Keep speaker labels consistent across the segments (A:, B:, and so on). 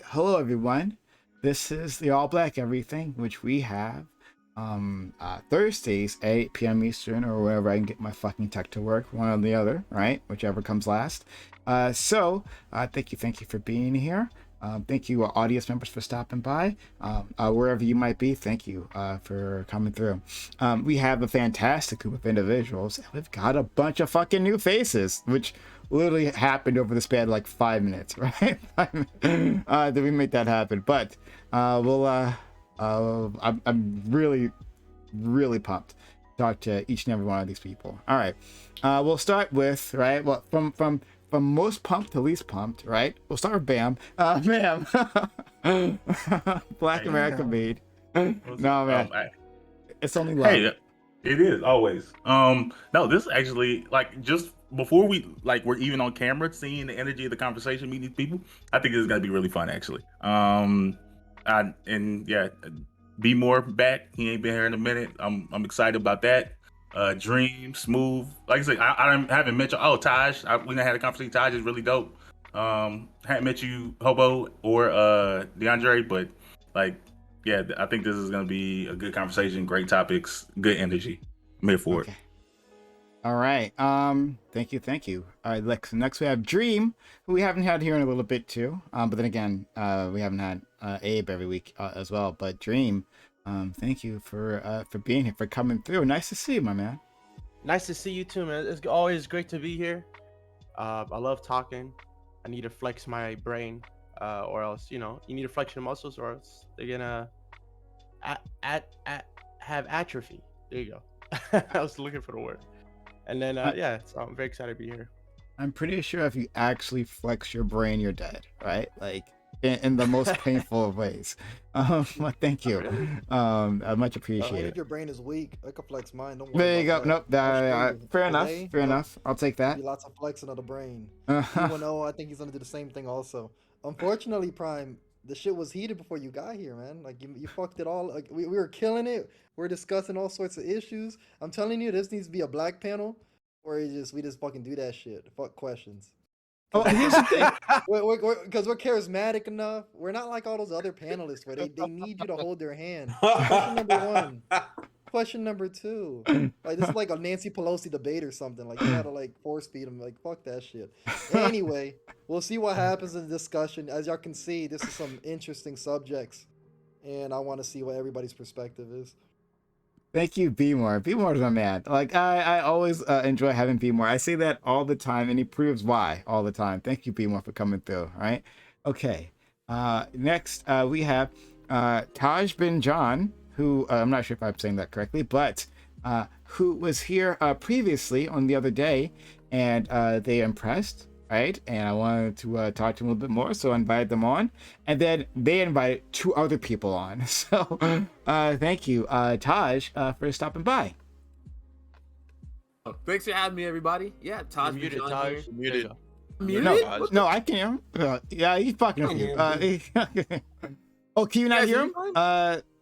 A: Hello everyone. This is the All Black Everything, which we have Thursdays at 8 p.m. Eastern, or wherever I can get my fucking tech to work, one or the other, right? Whichever comes last. Thank you for being here. Thank you, audience members, for stopping by. Wherever you might be, thank you for coming through. We have a fantastic group of individuals. We've got a bunch of fucking new faces, which literally happened over the span of like 5 minutes, right? Did we make that happen? But I'm really pumped to talk to each and every one of these people. All right, we'll start with, right, well, from most pumped to least pumped, right? We'll start with Bam. Bam. Black American made. No, man. It's only love.
B: Hey, it is always. No, this actually, like, just before we're even on camera, seeing the energy of the conversation, meeting these people, I think this is gonna be really fun, actually. Be more back. He ain't been here in a minute. I'm excited about that. Dream, Smooth. Like I said, I haven't met you. Oh, Taj. We had a conversation. Taj is really dope. Hadn't met you, Hobo or DeAndre, but like, yeah, I think this is gonna be a good conversation. Great topics, good energy. I'm here for it.
A: All right. Thank you. All right, next we have Dream, who we haven't had here in a little bit too. But then again, we haven't had Abe every week as well. But Dream, thank you for being here, for coming through. Nice to see you, my man.
C: Nice to see you too, man. It's always great to be here. I love talking. I need to flex my brain, or else, you need to flex your muscles, or else they're gonna have atrophy. There you go. I was looking for the word. And then, so I'm very excited to be here.
A: I'm pretty sure if you actually flex your brain, you're dead, right? Like, in the most painful of ways. Well, thank you. Much appreciated.
D: Your brain is weak. I can flex mine. Don't worry.
A: There you go.
D: Nope.
A: Fair enough. I'll take that.
D: Lots of flexing of the brain. I think he's gonna do the same thing also. Unfortunately, Prime, the shit was heated before you got here, man. Like you fucked it all. Like we were killing it. We're discussing all sorts of issues. I'm telling you, this needs to be a black panel where we just fucking do that shit. Fuck questions.
A: Oh, here's the thing.
D: Because we're charismatic enough. We're not like all those other panelists where they need you to hold their hand. Question number one. Question number two. Like, this is like a Nancy Pelosi debate or something. Like, you gotta like force feed them. Like, fuck that shit. Anyway, we'll see what happens in the discussion. As y'all can see, this is some interesting subjects, and I want to see what everybody's perspective is.
A: Thank you, B-More. B-More's my man. Like, I always enjoy having B-More. I say that all the time, and he proves why all the time. Thank you, B-More, for coming through. All right. Okay. Next, we have Taj bin John, who I'm not sure if I'm saying that correctly, but who was here previously on the other day, and they impressed, right? And I wanted to talk to them a little bit more, so I invited them on, and then they invited 2 other people on. So thank you, Taj, for stopping by.
E: Thanks for having me, everybody. Yeah, Taj.
C: Muted, Taj.
E: Muted.
A: No, I can hear him. Yeah, he's fucking with you. Oh, can you not hear him?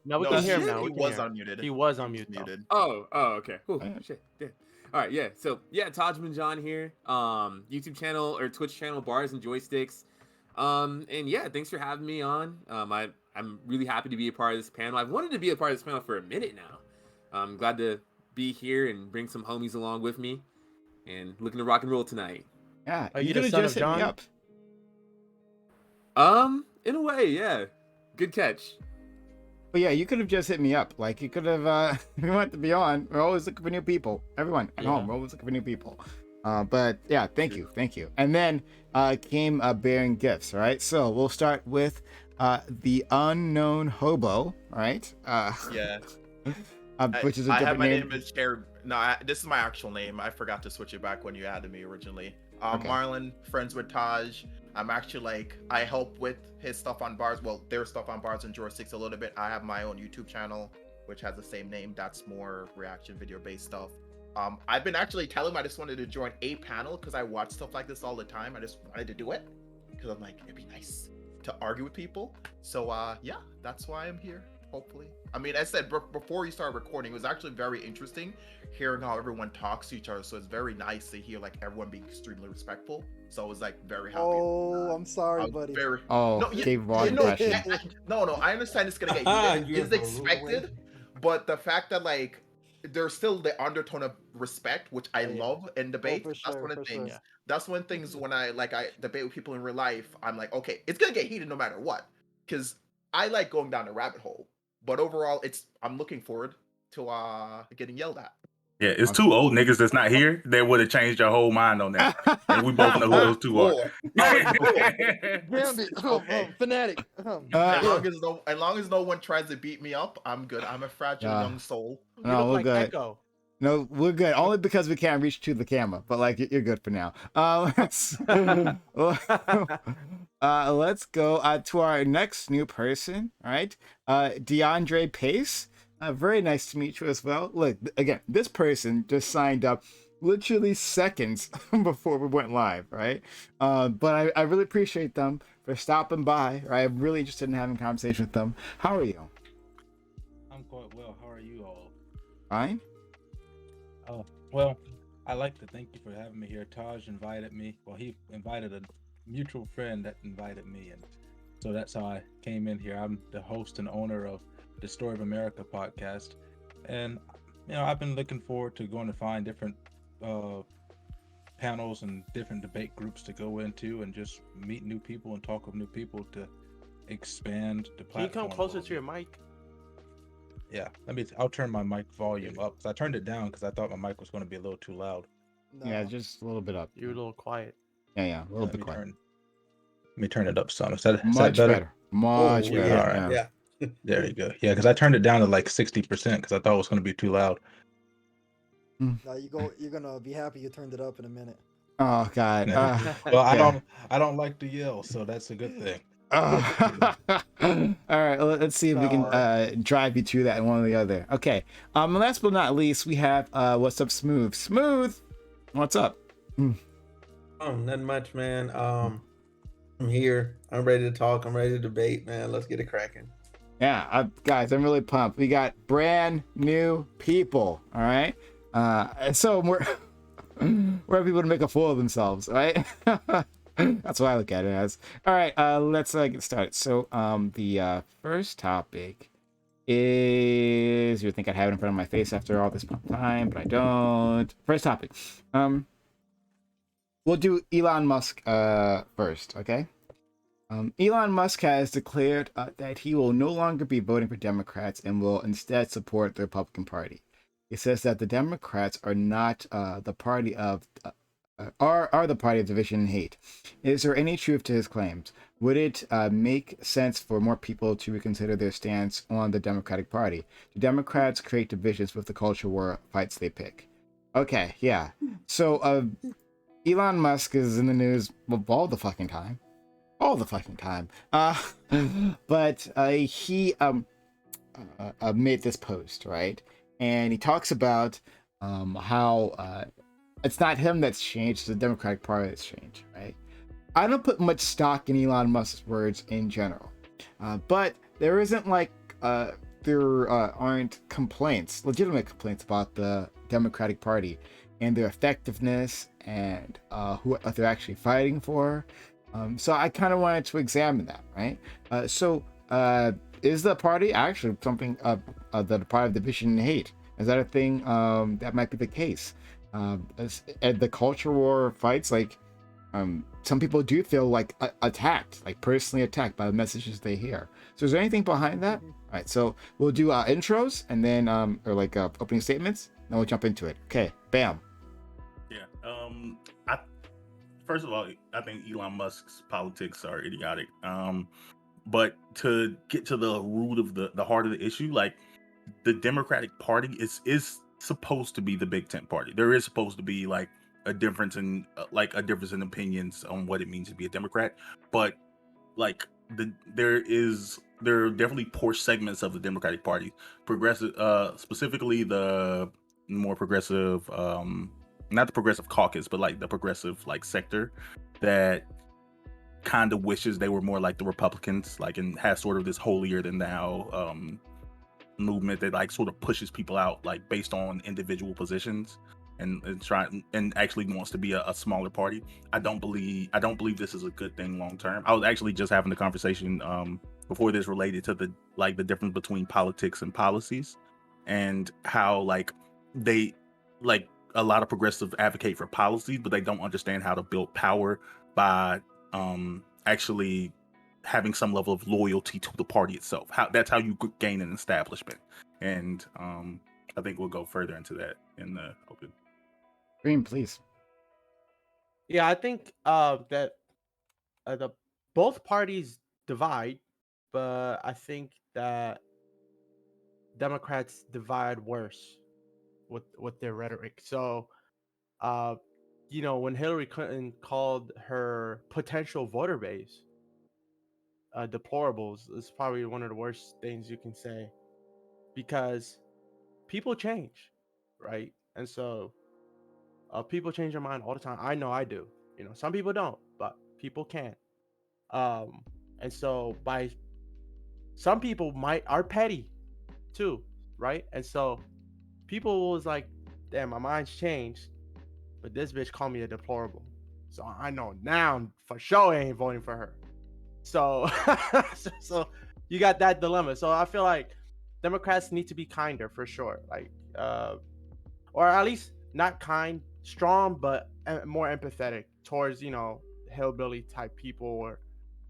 C: No, we can hear him now.
F: He was unmuted.
C: He was unmuted.
E: Oh, okay. Cool. Shit. Yeah. All right, yeah. So, yeah, Taj bin John here. YouTube channel or Twitch channel, Bars and Joysticks. And yeah, thanks for having me on. I'm really happy to be a part of this panel. I've wanted to be a part of this panel for a minute now. I'm glad to be here and bring some homies along with me, and looking to rock and roll tonight.
A: Yeah,
C: are you the son of John?
E: In a way, yeah. Good catch.
A: But yeah, you could have just hit me up. Like, you could have, if you want to be on, we're always looking for new people. Everyone at home, we're always looking for new people. But yeah, thank you. And then came bearing gifts, right? So we'll start with the unknown hobo, right?
F: Yeah.
A: Which is a different
F: my
A: name.
F: name is Jared. No, this is my actual name. I forgot to switch it back when you added me originally.
A: Okay.
F: Marlon, friends with Taj. I'm actually I help with his stuff on bars. Well, their stuff on Bars and Joysticks a little bit. I have my own YouTube channel, which has the same name. That's more reaction video based stuff. I've been actually telling him I just wanted to join a panel because I watch stuff like this all the time. I just wanted to do it because I'm like, it'd be nice. to argue with people. So yeah, that's why I'm here. Hopefully, I mean, I said before you started recording, it was actually very interesting hearing how everyone talks to each other. So it's very nice to hear like everyone being extremely respectful. So I was like very happy.
D: Oh, I'm
F: I
D: sorry,
F: was
D: buddy.
F: very
A: Oh,
F: no, yeah,
A: gave raw
F: yeah, no,
A: impression.
F: no, no. I understand it's gonna get heated.
G: You
F: It's
G: have a rude
F: expected,
G: awakening.
F: but the fact that like there's still the undertone of respect, which I
C: Yeah.
F: love in debate.
D: for
F: That's
D: sure,
F: one of
D: for
F: the
D: sure.
F: things.
C: Yeah.
F: That's one of the things when I debate with people in real life. I'm like, okay, it's gonna get heated no matter what, because I like going down the rabbit hole. But overall, I'm looking forward to getting yelled at.
B: Yeah, it's two old niggas that's not here that would have changed your whole mind on that. And we both know who those two are.
G: Boy.
D: Gambit,
F: Okay.
D: fanatic.
F: As long as no one tries to beat me up, I'm good. I'm a fragile
A: Yeah.
F: young soul.
C: You
A: No,
C: look
A: we're
C: like
A: good.
C: Echo.
A: No, we're good. Only because we can't reach to the camera, but like you're good for now. Let's let's go to our next new person. All right, DeAndre Pace. Very nice to meet you as well. Look, again, this person just signed up literally seconds before we went live, right? But I really appreciate them for stopping by. Right? I'm really interested in having a conversation with them. How are you?
H: I'm quite well. How are you all?
A: Fine.
H: Well, I'd like to thank you for having me here. Taj invited me. Well, he invited a mutual friend that invited me, and so that's how I came in here. I'm the host and owner of the Story of America podcast, and I've been looking forward to going to find different panels and different debate groups to go into, and just meet new people and talk with new people to expand the
C: Can you
H: platform.
C: come closer to your mic?
H: Yeah, I'll turn my mic volume up because I turned it down because I thought my mic was going to be a little too loud.
D: No.
A: Yeah, just a little bit up.
C: You're a little quiet.
A: Yeah, a little
H: Let
A: bit
H: me
A: quiet.
H: turn. Let me turn it up some. Is that
A: Much
H: better?
A: better. Much
G: Oh,
A: better.
H: yeah.
A: Yeah.
G: Yeah.
H: There you go. Yeah, because I turned it down to like 60% because I thought it was going to be too loud.
D: Now you're gonna be happy you turned it up in a minute.
A: Oh God.
H: Yeah. Well, I don't like to yell, so that's a good thing.
A: All right, let's see if we can drive you to that and one or the other. Okay. Last but not least, we have what's up, Smooth. Smooth, what's up?
G: Nothing much, man. I'm here. I'm ready to talk. I'm ready to debate, man. Let's get it cracking.
A: Yeah, guys, I'm really pumped. We got brand new people. All right. So we're people to make a fool of themselves, right? That's what I look at it as. All right, let's get started. So, the first topic is, you would think I'd have it in front of my face after all this time, but I don't. First topic. We'll do Elon Musk first, okay? Elon Musk has declared that he will no longer be voting for Democrats and will instead support the Republican Party. He says that the Democrats are not the party of are the party of division and hate. Is there any truth to his claims? Would it make sense for more people to reconsider their stance on the Democratic Party? Do Democrats create divisions with the culture war fights they pick? Okay, yeah. So Elon Musk is in the news all the fucking time. All the fucking time. But he made this post, right? And he talks about how it's not him that's changed, it's the Democratic Party that's changed, right? I don't put much stock in Elon Musk's words in general, but there isn't like there aren't complaints, legitimate complaints about the Democratic Party and their effectiveness and what they're actually fighting for. So I kind of wanted to examine that, right? So is the party actually something the party of division and hate? Is that a thing that might be the case? The culture war fights, like some people do feel like attacked, like personally attacked by the messages they hear. So is there anything behind that? All right, so we'll do intros and then or like opening statements, then we'll jump into it. Okay, bam.
B: Yeah. First of all, I think Elon Musk's politics are idiotic. But to get to the root of the heart of the issue, like the Democratic Party is supposed to be the Big Tent party. There is supposed to be like a difference in opinions on what it means to be a Democrat, but like there are definitely poor segments of the Democratic Party, progressive, specifically the more progressive, not the progressive caucus, but like the progressive like sector that kind of wishes they were more like the Republicans, like, and has sort of this holier than thou movement that like sort of pushes people out like based on individual positions and trying and actually wants to be a smaller party. I don't believe this is a good thing long term. I was actually just having a conversation before this related to the difference between politics and policies, and how like they like a lot of progressives advocate for policies, but they don't understand how to build power by actually having some level of loyalty to the party itself. That's how you gain an establishment. And I think we'll go further into that in the open.
A: Green, please.
C: Yeah, I think that the both parties divide, but I think that Democrats divide worse with their rhetoric. So, uh, when Hillary Clinton called her potential voter base deplorables, it's probably one of the worst things you can say, because people change, right? And so people change their mind all the time. I know I do. Some people don't, but people can. And so by some people are petty too, right? And so people was like, damn, my mind's changed, but this bitch called me a deplorable. So I know now for sure I ain't voting for her. So so you got that dilemma. So I feel like Democrats need to be kinder for sure. Like or at least not kind, strong, but more empathetic towards, hillbilly type people, or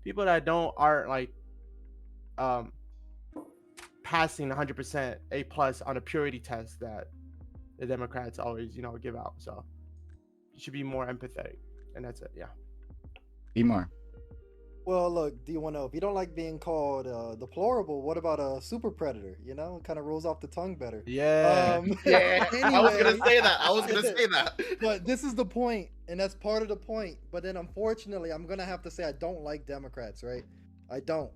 C: people that aren't like passing 100% A plus on a purity test that the Democrats always, give out. So you should be more empathetic, and that's it. Yeah.
A: Be more.
D: Well, look, do you want to know if you don't like being called deplorable? What about a super predator? It kind of rolls off the tongue better.
C: Yeah.
F: Yeah, I was gonna
D: Anyway.
F: say that. I was gonna say that.
D: But this is the point, and that's part of the point. But then, unfortunately, I'm gonna have to say I don't like Democrats, right? I don't.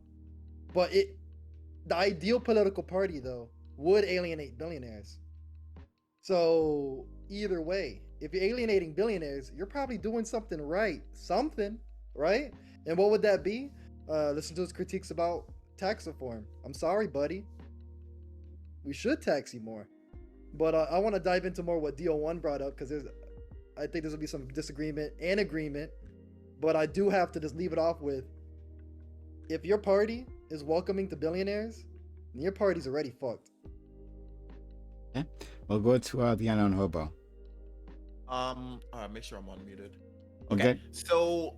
D: But the ideal political party, though, would alienate billionaires. So either way, if you're alienating billionaires, you're probably doing something right. Right? And what would that be? Listen to his critiques about tax reform. I'm sorry, buddy. We should tax you more. But I want to dive into more what DO1 brought up, because I think there's going to be some disagreement and agreement. But I do have to just leave it off with, if your party is welcoming to billionaires, then your party's already fucked.
A: Okay. We'll go to the unknown hobo.
F: Make sure I'm unmuted.
A: Okay.
F: So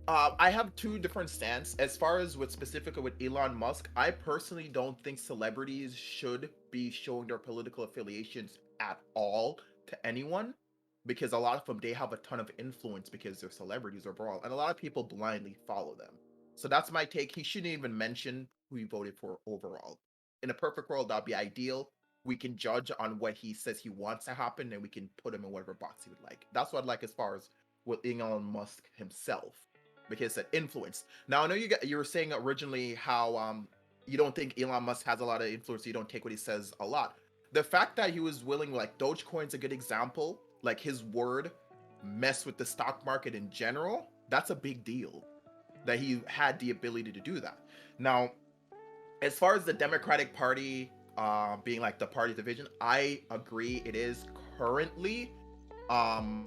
F: I have two different stances. As far as specifically with Elon Musk, I personally don't think celebrities should be showing their political affiliations at all to anyone, because a lot of them, they have a ton of influence because they're celebrities overall, and a lot of people blindly follow them. So that's my take. He shouldn't even mention who he voted for overall. In a perfect world, that'd be ideal. We can judge on what he says he wants to happen, and we can put him in whatever box he would like. That's what I'd like as far as with Elon Musk himself, because that influence. Now I know you were saying originally how you don't think Elon Musk has a lot of influence. You don't take what he says a lot. The fact that he was willing, like Dogecoin's a good example. Like his word mess with the stock market in general. That's a big deal. That he had the ability to do that. Now, as far as the Democratic Party being like the party division, I agree it is currently. And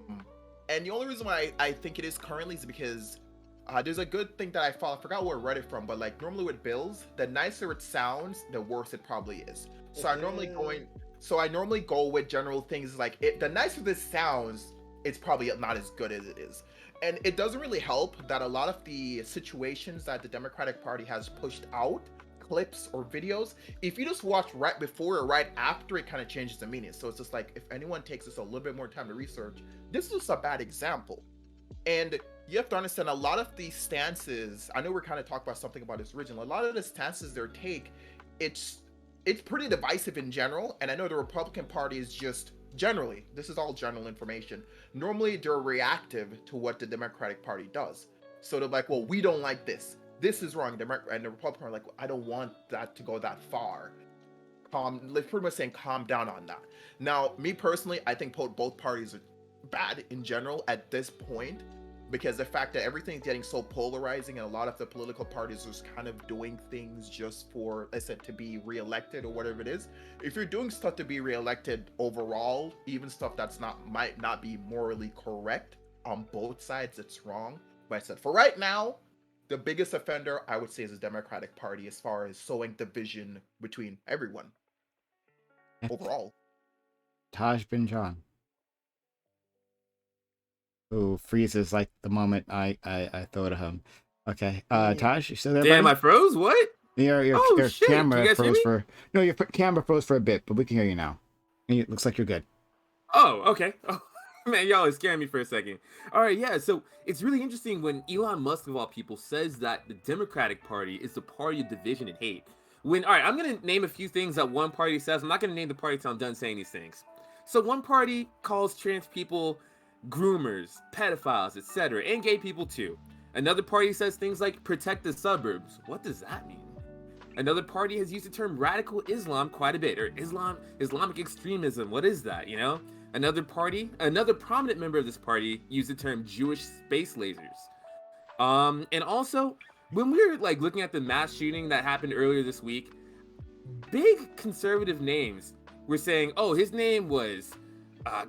F: the only reason why I think it is currently is because there's a good thing that I follow. I forgot where I read it from, but like normally with bills, the nicer it sounds, the worse it probably is. So I normally go with general things like the nicer this sounds, it's probably not as good as it is. And it doesn't really help that a lot of the situations that the Democratic Party has pushed out, clips or videos, if you just watch right before or right after, it kind of changes the meaning. So it's just like, if anyone takes this a little bit more time to research, this is a bad example. And you have to understand a lot of these stances, I know we're kind of talking about something about this original, a lot of the stances they take, it's pretty divisive in general. And I know the Republican Party is just generally, this is all general information, normally they're reactive to what the Democratic Party does. So they're like, well, we don't like this is wrong, and the Republicans are like, I don't want that to go that far. Like pretty much saying calm down on that. Now, me personally, I think both parties are bad in general at this point. because the fact that everything's getting so polarizing and a lot of the political parties are kind of doing things just for, I said, to be reelected or whatever it is. If you're doing stuff to be reelected overall, even stuff that's might not be morally correct on both sides, it's wrong. But I said, for right now, the biggest offender I would say is the Democratic Party as far as sowing division between everyone overall.
A: Taj bin John, who freezes like the moment I throw it at him. Okay, Taj, you still there?
E: Damn,
A: buddy?
E: I froze. What?
A: Your
E: Oh, shit. Can
A: camera
E: you guys hear
A: froze
E: me?
A: for your camera froze for a bit, but we can hear you now. It looks like you're good.
E: Oh, okay. Oh, man, y'all are scaring me for a second. All right, yeah. So it's really interesting when Elon Musk, of all people, says that the Democratic Party is the party of division and hate. All right, I'm gonna name a few things that one party says. I'm not gonna name the party until I'm done saying these things. So one party calls trans people groomers, pedophiles, etc., and gay people too. Another party says things like protect the suburbs. What does that mean? Another party has used the term radical Islam quite a bit, or Islamic extremism. What is that, you know? Another prominent member of this party used the term Jewish space lasers. And also, when we were like looking at the mass shooting that happened earlier this week, big conservative names were saying, oh, his name was,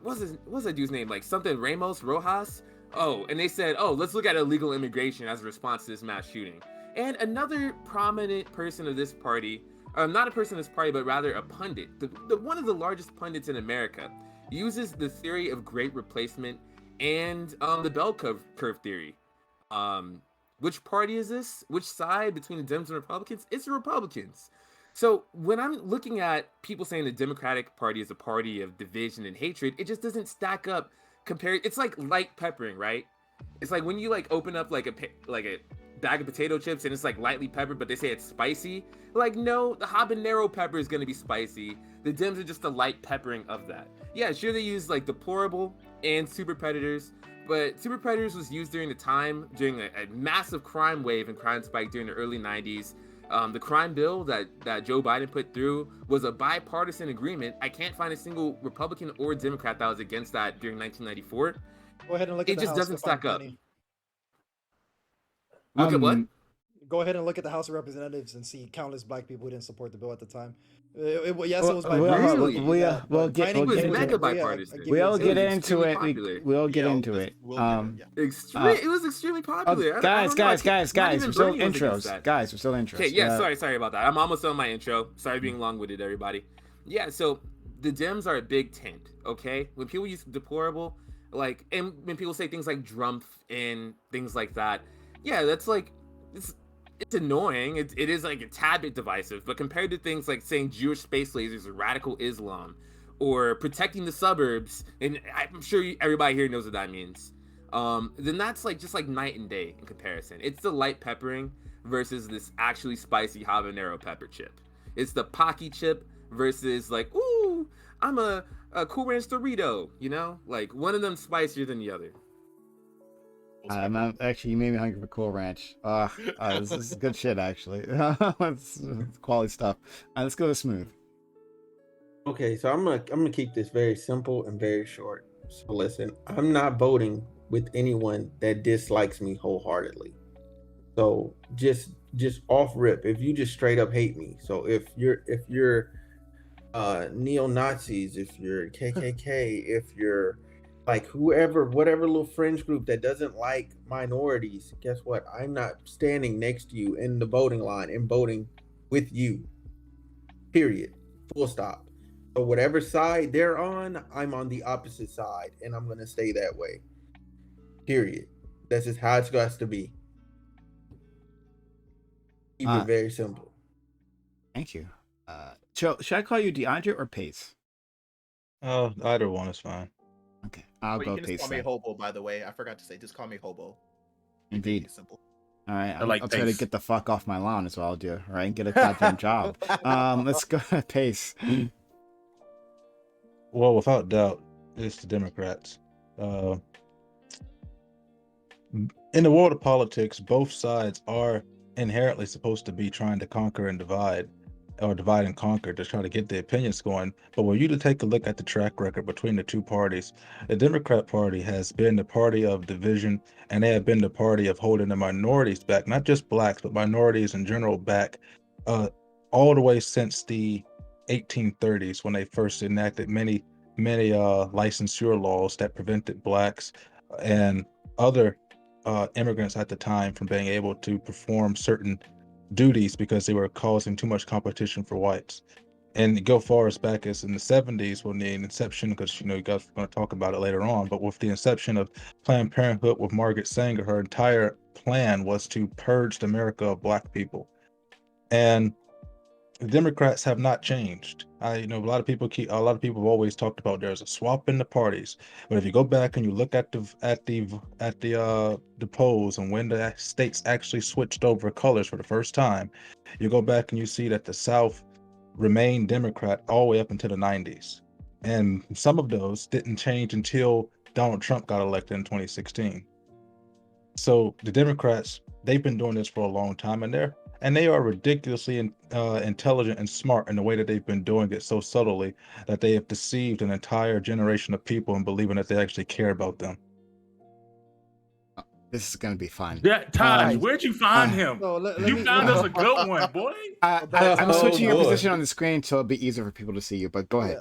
E: what's that dude's name? Like something Ramos, Rojas? Oh, and they said, oh, let's look at illegal immigration as a response to this mass shooting. And another prominent person of this party, not a person of this party, but rather a pundit, one of the largest pundits in America, uses the theory of great replacement and the bell curve theory. Which party is this? Which side between the Dems and Republicans? It's the Republicans. So when I'm looking at people saying the Democratic Party is a party of division and hatred, it just doesn't stack up compared. It's like light peppering, right? It's like when you like open up like a bag of potato chips and it's like lightly peppered, but they say it's spicy. Like, no, the habanero pepper is gonna be spicy. The Dems are just the light peppering of that. Yeah, sure, they use like deplorable and super predators, but super predators was used during a massive crime wave and crime spike during the early 90s. The crime bill that Joe Biden put through was a bipartisan agreement. I can't find a single Republican or Democrat that was against that during 1994.
D: Go ahead and look at
E: It
D: the
E: just
D: House
E: doesn't
D: to find
E: stack up.
D: plenty.
E: Look at what?
D: Go ahead and look at the House of Representatives and see countless black people who didn't support the bill at the time. Yes, it was bipartisan.
E: Really?
A: We'll get
E: It was
A: into
E: mega
A: it.
E: bipartisan.
A: We'll get
E: It was
A: into it.
E: extremely
A: We'll get
F: Yeah,
A: into
F: we'll-
A: it.
F: we'll get it, yeah.
E: It was extremely popular.
A: Guys,
E: Not
A: we're
E: even
A: still
E: Bernie was against
A: intros.
E: that.
A: Guys, we're still intros.
E: Okay, yeah, sorry about that. I'm almost on my intro. Sorry being long-winded, everybody. Yeah, so the Dems are a big tent, okay? When people use deplorable, like, and when people say things like drumpf and things like that, yeah, that's like, it's annoying. It is like a tad bit divisive, but compared to things like saying Jewish space lasers or radical Islam or protecting the suburbs, and I'm sure everybody here knows what that means, then that's like just like night and day in comparison. It's the light peppering versus this actually spicy habanero pepper chip. It's the Pocky chip versus like, ooh, I'm a Cool Ranch Dorito, you know? Like one of them spicier than the other.
A: Actually, you made me hungry for Cool Ranch. This is good shit, actually. it's quality stuff. Let's go to Smooth.
G: Okay, so I'm gonna keep this very simple and very short. So listen, I'm not voting with anyone that dislikes me wholeheartedly. So just off rip, if you just straight up hate me. So if you're neo-Nazis, if you're KKK, if you're like whatever little fringe group that doesn't like minorities, guess what? I'm not standing next to you in the voting line and voting with you. Period. Full stop. So whatever side they're on, I'm on the opposite side, and I'm gonna stay that way. Period. That's just how it's got to be. Keep it very simple.
A: Thank you. Should I call you DeAndre or Pace?
H: Oh, either one is fine.
A: Okay, I'll
F: But
A: go
F: you can just
A: Pace.
F: call me
A: then.
F: Hobo, by the way. I forgot to say, just call me Hobo.
A: Indeed.
F: It's simple.
A: All right,
B: like
A: I'll try to
B: Pace.
A: get the fuck off my lawn is what I'll do. All right, and get a goddamn job. Let's go Pace.
H: Well, without doubt, it's the Democrats. In the world of politics, both sides are inherently supposed to be trying to conquer and divide. or divide and conquer to try to get the opinions going. But when you to take a look at the track record between the two parties, the Democrat Party has been the party of division, and they have been the party of holding the minorities back, not just blacks, but minorities in general back, all the way since the 1830s when they first enacted many licensure laws that prevented blacks and other immigrants at the time from being able to perform certain duties because they were causing too much competition for whites. And go far as back as in the 70s when the inception, because you guys are going to talk about it later on, but with the inception of Planned Parenthood with Margaret Sanger, her entire plan was to purge the America of black people. And the Democrats have not changed. A lot of people have always talked about there's a swap in the parties, but if you go back and you look at the polls and when the states actually switched over colors for the first time, you go back and you see that the South remained Democrat all the way up until the 90s, and some of those didn't change until Donald Trump got elected in 2016. So the Democrats, they've been doing this for a long time, and they are ridiculously intelligent and smart in the way that they've been doing it so subtly that they have deceived an entire generation of people in believing that they actually care about them.
A: This is gonna be fun.
B: Yeah, Taj,
A: Um,
B: where'd you find him?
D: So let
B: You
D: me
B: found us a good one, boy.
A: I'm
G: Oh,
A: switching your
G: boy.
A: position on the screen so it'll be easier for people to see you. But go ahead.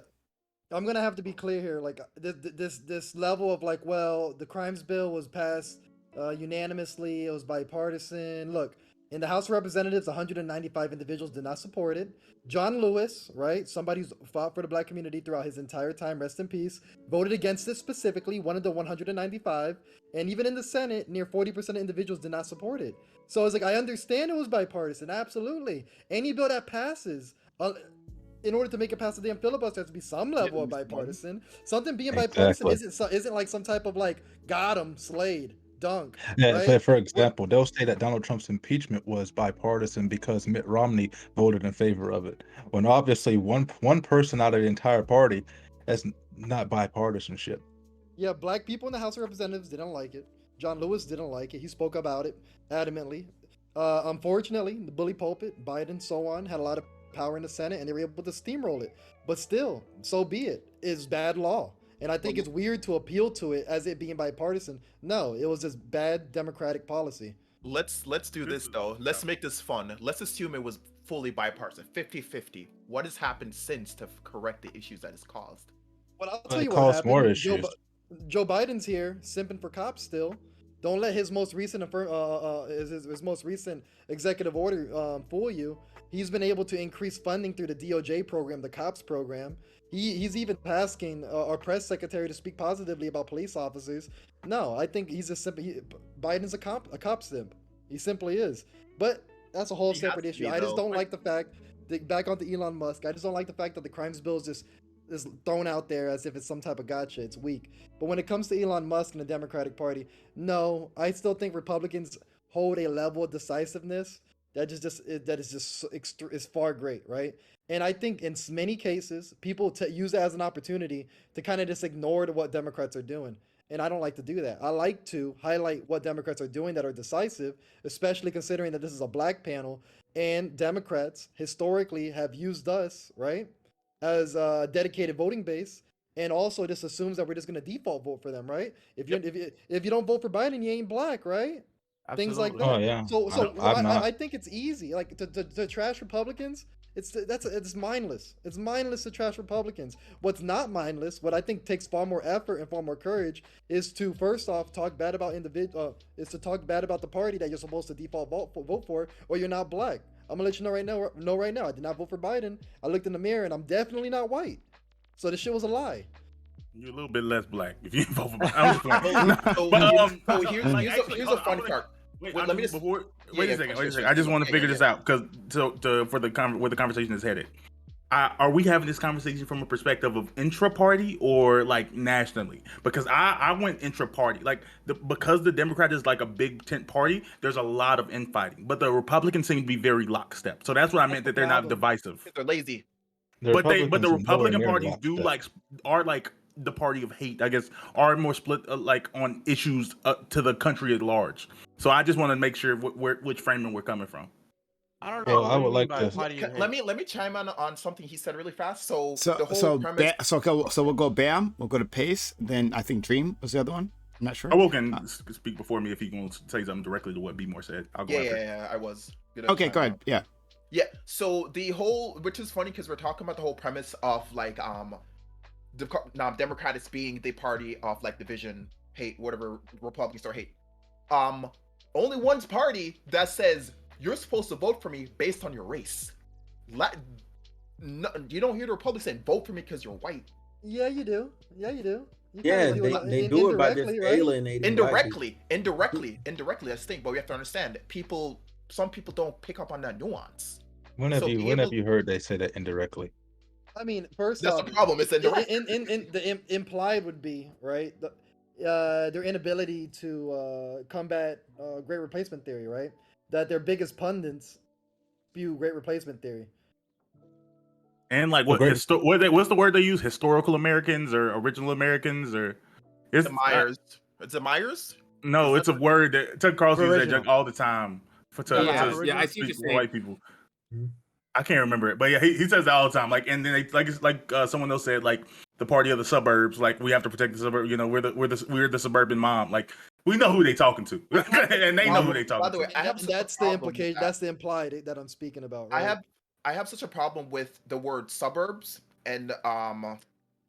D: Yeah. I'm gonna have to be clear here. Like this level of like, well, the crimes bill was passed unanimously. It was bipartisan. Look, in the House of Representatives, 195 individuals did not support it. John Lewis, right, somebody who's fought for the black community throughout his entire time, rest in peace, voted against it specifically, one of the 195. And even in the Senate, near 40% of individuals did not support it. So it's like, I understand it was bipartisan, absolutely. Any bill that passes, in order to make it past the damn filibuster, there has to be some level of bipartisan. Something being bipartisan isn't like some type of like, got him, Slade, dunk.
H: Yeah,
D: Right?
H: for example, they'll say that Donald Trump's impeachment was bipartisan because Mitt Romney voted in favor of it, when obviously one person out of the entire party, that's not bipartisanship.
D: Yeah, black people in the House of Representatives didn't like it. John Lewis didn't like it. He spoke about it adamantly. Unfortunately, the bully pulpit, Biden, so on, had a lot of power in the Senate, and they were able to steamroll it. But still, so be it. It's bad law. And I think it's weird to appeal to it as it being bipartisan. No, it was just bad Democratic policy.
F: Let's do this though. Let's make this fun. Let's assume it was fully bipartisan, 50-50. What has happened since to correct the issues that it's caused?
D: But I'll tell you
H: It
D: what
H: caused
D: happened.
H: more issues.
D: Joe Biden's here, simping for cops still. Don't let his most recent his most recent executive order fool you. He's been able to increase funding through the DOJ program, the cops program. He's even asking our press secretary to speak positively about police officers. No, I think he's Biden's a cop simp. He simply is. But that's a whole separate issue. I just don't like the fact that, back onto Elon Musk, I just don't like the fact that the crimes bill is thrown out there as if it's some type of gotcha. It's weak. But when it comes to Elon Musk and the Democratic Party, no, I still think Republicans hold a level of decisiveness that is far great, right? And I think in many cases, people use it as an opportunity to kind of just ignore what Democrats are doing. And I don't like to do that. I like to highlight what Democrats are doing that are decisive, especially considering that this is a black panel. And Democrats historically have used us, right, as a dedicated voting base, and also just assumes that we're just going to default vote for them, right? If you don't vote for Biden, you ain't black, right? Things like that.
H: Oh yeah.
D: I think it's easy, like to trash Republicans. It's mindless. It's mindless to trash Republicans. What's not mindless, what I think takes far more effort and far more courage, is to first off talk bad about the party that you're supposed to default vote for, or you're not black. I'm gonna let you know right now. I did not vote for Biden. I looked in the mirror and I'm definitely not white. So this shit was a lie.
B: You're a little bit less black if you vote for Biden.
F: Here's a fun part.
B: Wait a second. I just want to figure this out because where the conversation is headed. Are we having this conversation from a perspective of intra-party or like nationally? Because I went intra-party, because the Democrat is like a big tent party. There's a lot of infighting, but the Republicans seem to be very lockstep. So that's what I meant, that they're not divisive.
F: They're lazy.
B: But the Republican parties are like the party of hate, I guess, are more split on issues to the country at large. So I just want to make sure which framing we're coming from.
C: I don't know.
H: Well,
C: What
H: I
C: do you
H: would
C: mean
H: like
C: by
H: to.
C: how do you
F: Let
C: hate?
F: me chime on something he said really fast. So
A: So
F: the whole
A: so
F: premise.
A: so we'll go Bam. We'll go to Pace. Then I think Dream was the other one. I'm not sure.
B: I will can speak before me if he can say something directly to what B More said. I'll go after.
F: Yeah, I was.
A: Okay, go ahead. Yeah.
F: Yeah. So the whole, which is funny because we're talking about the whole premise of like Democrats being the party of like division, hate, whatever Republicans or hate. Only one party that says you're supposed to vote for me based on your race. No, you don't hear the Republicans saying vote for me because you're white.
D: Yeah, you do. Yeah, you do. You
G: Yeah,
D: kinda do
G: they do it by just
D: indirectly, right?
G: alienating black people.
F: Indirectly. That's the thing. But we have to understand that some people don't pick up on that nuance.
H: When have
F: So
H: you
F: being
H: when have
F: able-
H: you heard they say that indirectly?
D: I mean, first
F: That's
D: off,
F: the problem. It's indirect.
D: the implied would be right. Their inability to combat great replacement theory, right? That their biggest pundits spew great replacement theory.
B: And like what?
H: Great.
B: What's the word they use? Historical Americans or original Americans or?
F: The Myers. It's the Myers.
B: No, it's a word that Tucker Carlson uses that
C: Original.
B: junk all the time for to
E: Yeah, I see what you're
B: speak for
E: saying.
B: white people.
G: Mhm.
B: I can't remember it, but yeah, he says that all the time. Like, and then it's like someone else said, like the party of the suburbs. Like, we have to protect the suburb. You know, we're the suburban mom. Like, we know who they talking to, and they know who they talking
F: By the way,
B: to.
F: I have such a
D: That's the
F: problem with
D: implication.
F: that.
D: That's the implied that I'm speaking about. Right?
F: I have such a problem with the word suburbs and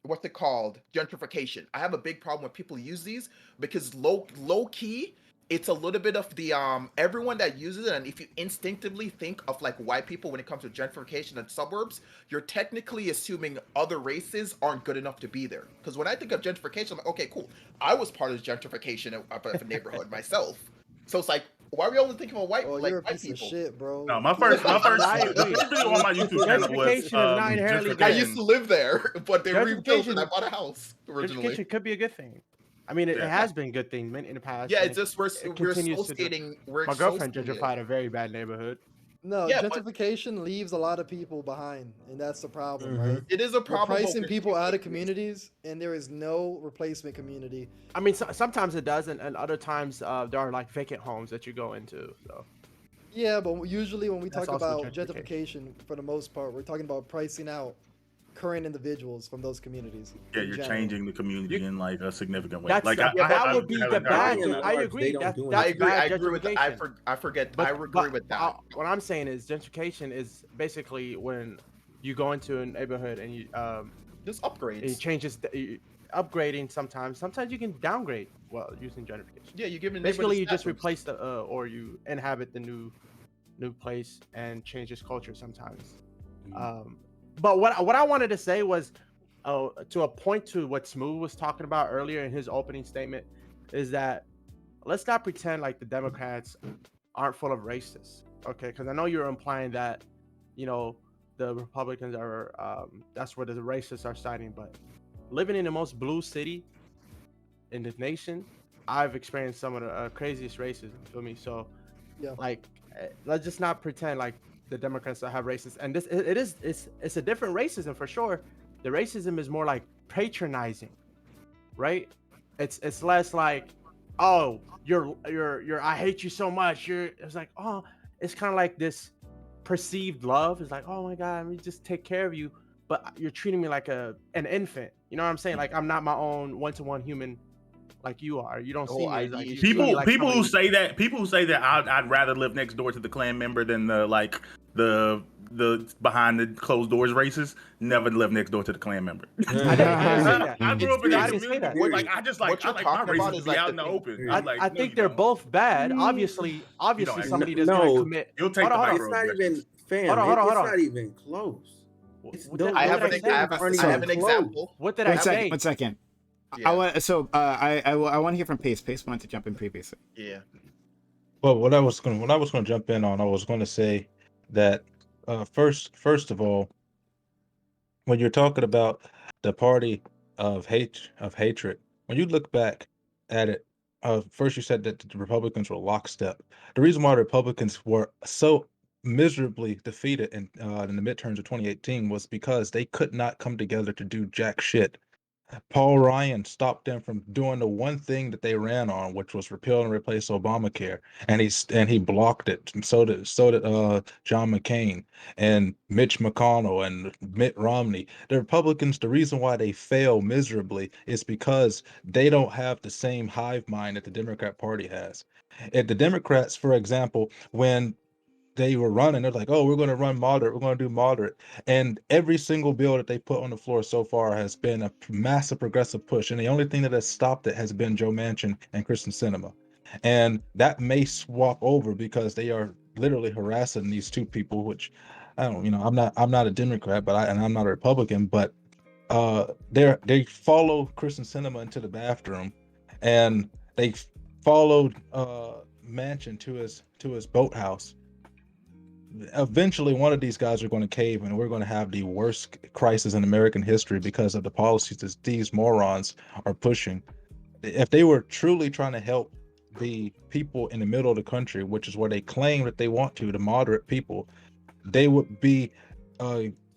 F: what's it called, gentrification. I have a big problem when people use these because low key it's a little bit of the everyone that uses it, and if you instinctively think of like white people when it comes to gentrification and suburbs, you're technically assuming other races aren't good enough to be there. Because when I think of gentrification, I'm like, okay, cool. I was part of the gentrification of a neighborhood myself. So it's like, why are we only thinking of white
D: Oh,
F: like
D: you're a
F: white
D: piece
F: people?
D: of shit, bro.
B: No, my
D: Piece
B: first
D: of shit.
C: I
B: the
C: agree.
B: first video on my YouTube channel was
C: Gentrification is not inherently good.
F: I used to live there, but they rebuilt and I
C: Gentrification-
F: bought a house originally.
C: Education could be a good thing. I mean, it
B: Yeah.
C: has been a good thing in the past.
F: Yeah,
C: and
F: it's just we're
C: continues to do.
F: associating. We're
C: My girlfriend
F: associating it.
C: gentrified a very bad neighborhood.
D: No,
F: Yeah, but-
D: gentrification leaves a lot of people behind, and that's the problem,
G: Mhm.
D: right?
F: It is a
D: We're
F: problem.
D: pricing
F: but
D: people out of communities, and there is no replacement community.
C: I mean, sometimes it does, and other times there are like vacant homes that you go into. So
D: Yeah, but usually when we
C: That's
D: talk
C: also
D: about
C: gentrification.
D: gentrification, for the most part, we're talking about pricing out current individuals from those communities.
B: Yeah,
D: in
B: you're
D: general.
B: changing the community in like a significant way.
C: that's
B: Like
C: that would be
B: have
C: the
B: a
C: bad.
B: diagram
G: thing.
C: I
G: They
C: agree.
G: don't do
C: That's
F: I agree.
C: bad
F: I agree with that. I
C: gentrification.
F: forget.
C: But-
F: I agree with that.
C: What I'm saying is gentrification is basically when you go into a neighborhood and you
F: Just
C: it
F: upgrades.
C: changes upgrading sometimes. Sometimes you can downgrade while using gentrification.
F: Yeah, you give them
C: Basically, you just replace the or you inhabit the new place and change its culture sometimes. But what I wanted to say was to a point to what Smooth was talking about earlier in his opening statement is that let's not pretend like the Democrats aren't full of racists, okay? Because I know you're implying that, you know, the Republicans are that's where the racists are siding, but living in the most blue city in the nation, I've experienced some of the craziest racism. You feel me? So,
D: Yeah.
C: like, let's just not pretend like the Democrats don't have racists. And it's a different racism for sure. The racism is more like patronizing, right? It's less like, oh, you're I hate you so much. It's like, oh, it's kind of like this perceived love. It's like, oh my god, let me just take care of you, but you're treating me like an infant. You know what I'm saying? Like I'm not my own one-to-one human like you are. You don't
F: The
C: see
F: whole
C: me as like
F: ID
C: you see me
B: people
C: like
B: people who
C: somebody-
B: say that I'd rather live next door to the Klan member than the behind the closed doors racist. Never live next door to the Klan member.
C: I didn't say that.
B: I grew up in
C: I
B: that
C: didn't say
B: community.
C: that.
B: Where, like I
F: What you're
B: like my
F: talking about
B: racism
F: is
B: to be
F: like
B: out
F: the
B: in the
F: thing-
B: open.
C: I,
B: I'm like,
C: I
B: no,
C: think
B: you
C: they're
B: don't.
C: both bad.
B: You
C: Obviously,
B: don't
C: somebody that's
G: No.
C: gonna commit.
B: You'll take
C: Hold on,
B: the
C: hold
G: It's
C: on.
G: not even fam.
C: Hold on, hold
G: It's
C: on.
G: not even close. It's
C: What
G: those-
C: did
F: I have
C: what
F: an
C: did I say?
F: I have an example.
C: What did
A: One
C: I
A: second.
C: say?
A: One second.
F: Yeah.
A: I want to hear from Pace. Pace wanted to jump in previously.
F: Yeah.
H: Well, what I was going to jump in on, I was going to say that first of all, when you're talking about the party of hatred, when you look back at it, first you said that the Republicans were lockstep. The reason why the Republicans were so miserably defeated in the midterms of 2018 was because they could not come together to do jack shit. Paul Ryan stopped them from doing the one thing that they ran on, which was repeal and replace Obamacare, and he blocked it. And so did John McCain and Mitch McConnell and Mitt Romney. The Republicans, the reason why they fail miserably is because they don't have the same hive mind that the Democrat Party has. And the Democrats, for example, when they were running, they're like, oh, we're going to run moderate, we're going to do moderate. And every single bill that they put on the floor so far has been a massive progressive push. And the only thing that has stopped it has been Joe Manchin and Kristen Sinema. And that may swap over because they are literally harassing these two people, which I don't, I'm not a Democrat, and I'm not a Republican, but they follow Kristen Sinema into the bathroom, and they followed Manchin to his boathouse. Eventually one of these guys are going to cave, and we're going to have the worst crisis in American history because of the policies that these morons are pushing. If they were truly trying to help the people in the middle of the country, which is where they claim that they want to, the moderate people, they would be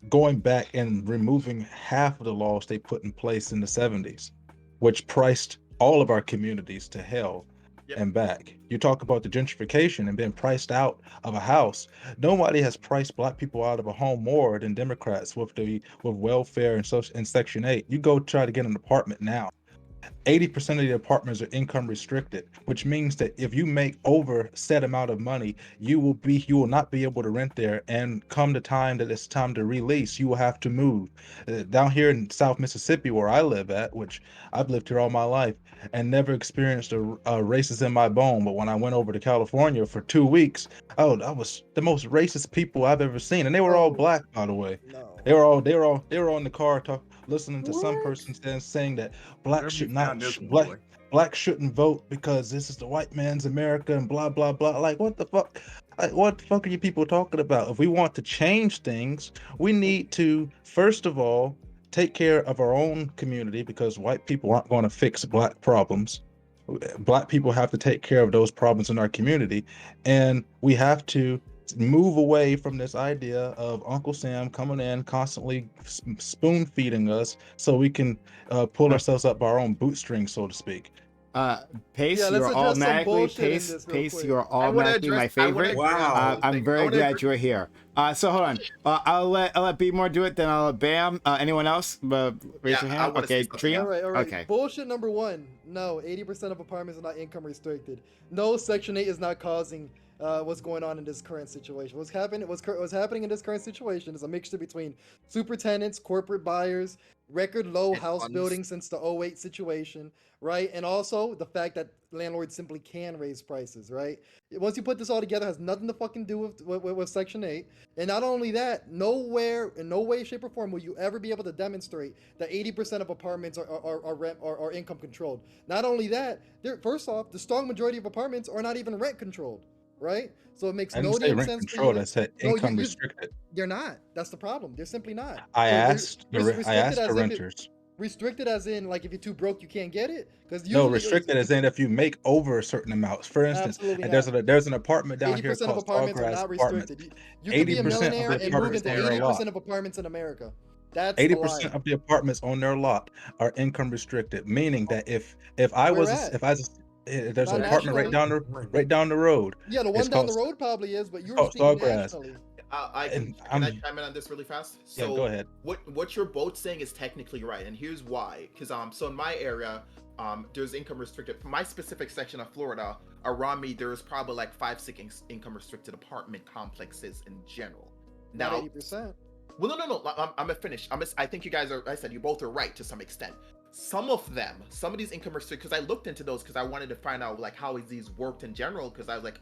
H: going back and removing half of the laws they put in place in the 70s, which priced all of our communities to hell.
F: Yep.
H: And back. You talk about the gentrification and being priced out of a house. Nobody has priced Black people out of a home more than Democrats with welfare and Section 8. You go try to get an apartment now. 80% of the apartments are income restricted, which means that if you make over a set amount of money, you will not be able to rent there. And come the time that it's time to release, you will have to move. Down here in South Mississippi, where I live at, which I've lived here all my life and never experienced a racist in my bone, but when I went over to California for 2 weeks, oh, that was the most racist people I've ever seen, and they were all Black, by the way.
D: No.
H: They were on the car listening to some person saying that Black shouldn't vote because this is the white man's America and blah blah blah. Like, what the fuck? Like, what the fuck are you people talking about? If we want to change things, we need to first of all take care of our own community, because white people aren't going to fix Black problems. Black people have to take care of those problems in our community, and we have to move away from this idea of Uncle Sam coming in constantly spoon feeding us so we can pull ourselves up by our own bootstrings, so to speak.
A: Pace,
D: Yeah, let's
A: you're
D: address some
A: automatically
D: bullshit in
A: Pace.
D: this real
A: Pace,
D: quick.
A: you're
F: I wanna
A: automatically my
F: address- I wanna
A: favorite.
F: address
G: Wow.
F: those
A: I'm
F: things. I
A: very
F: wanna
A: glad
F: address-
A: you're here. So hold on. I'll let B more do it. Then I'll let Bam. Anyone else? Raise
F: Yeah,
A: your
F: I
A: hand.
F: wanna say
A: Okay,
F: something.
A: Dream.
D: All right.
A: Okay.
D: Bullshit number one. No, 80% of apartments are not income restricted. No, Section 8 is not causing what's going on in this current situation. What's happening in this current situation is a mixture between super tenants, corporate buyers, record low
F: Hedge
D: house
F: funds.
D: building since the 08 situation, right? And also the fact that landlords simply can raise prices, right? Once you put this all together, it has nothing to fucking do with Section 8. And not only that, nowhere, in no way, shape, or form will you ever be able to demonstrate that 80% of apartments are income controlled. Not only that, first off, the strong majority of apartments are not even rent controlled, right? So it makes
H: I
D: no
H: didn't say
D: damn
H: rent
D: sense
H: control.
D: for you
H: I
D: to.
H: said
D: No,
H: income restricted.
D: They're not. That's the problem. They're simply not.
H: I
D: So
H: asked
D: restricted
H: the
D: as if
H: renters.
D: restricted as in like if you're too broke you can't get it, because
H: No,
D: usually
H: restricted as in if you make over a certain amount. For instance,
D: absolutely
H: and
D: not.
H: there's an apartment down
D: 80%
H: here
D: of
H: called
D: apartments are
H: Sawgrass
D: not
H: Apartments.
D: restricted. You could be a
H: 80% of
D: millionaire
H: the
D: and move
H: apartments
D: into
H: on their
D: 80%
H: lot.
D: of apartments in America. That's the
H: 80%
D: lie.
H: of the apartments on their lot are income restricted, meaning that if I
D: Where
H: was
D: at?
H: there's
D: Not
H: an apartment
D: nationally.
H: right down the road.
D: Yeah, the
H: It's
D: one down
H: called
D: the road probably is, but you were
H: called
D: speaking
H: Sawgrass.
D: nationally.
H: And
F: Can I chime in on this really fast?
H: Yeah,
F: So
H: go ahead.
F: What you're both saying is technically right, and here's why. Because so in my area, there's income restricted. For my specific section of Florida, around me there's probably like 5-6 income restricted apartment complexes in general.
D: Not
F: Now,
D: 80%.
F: well, no. I'm gonna finish. I think you guys are. I said you both are right to some extent. Some of these income restricted, because I looked into those because I wanted to find out like how these worked in general. Because I was like,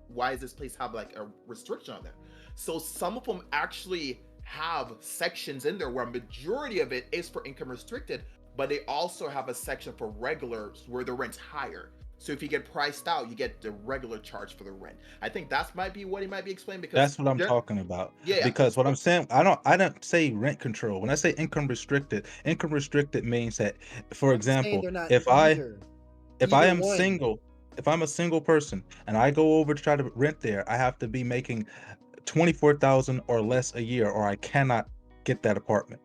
F: why does this place have like a restriction on there? So some of them actually have sections in there where a majority of it is for income restricted, but they also have a section for regulars where the rent's higher. So if you get priced out, you get the regular charge for the rent. I think that might be what he might be explaining, because
H: That's what I'm talking about.
F: Yeah.
H: Because what I'm saying, I don't say rent control. When I say income restricted means that, for
D: I'm just saying
H: example,
D: they're not
H: if I
D: either
H: am
D: one.
H: single, if I'm a single person and I go over to try to rent there, I have to be making 24,000 or less a year, or I cannot get that apartment.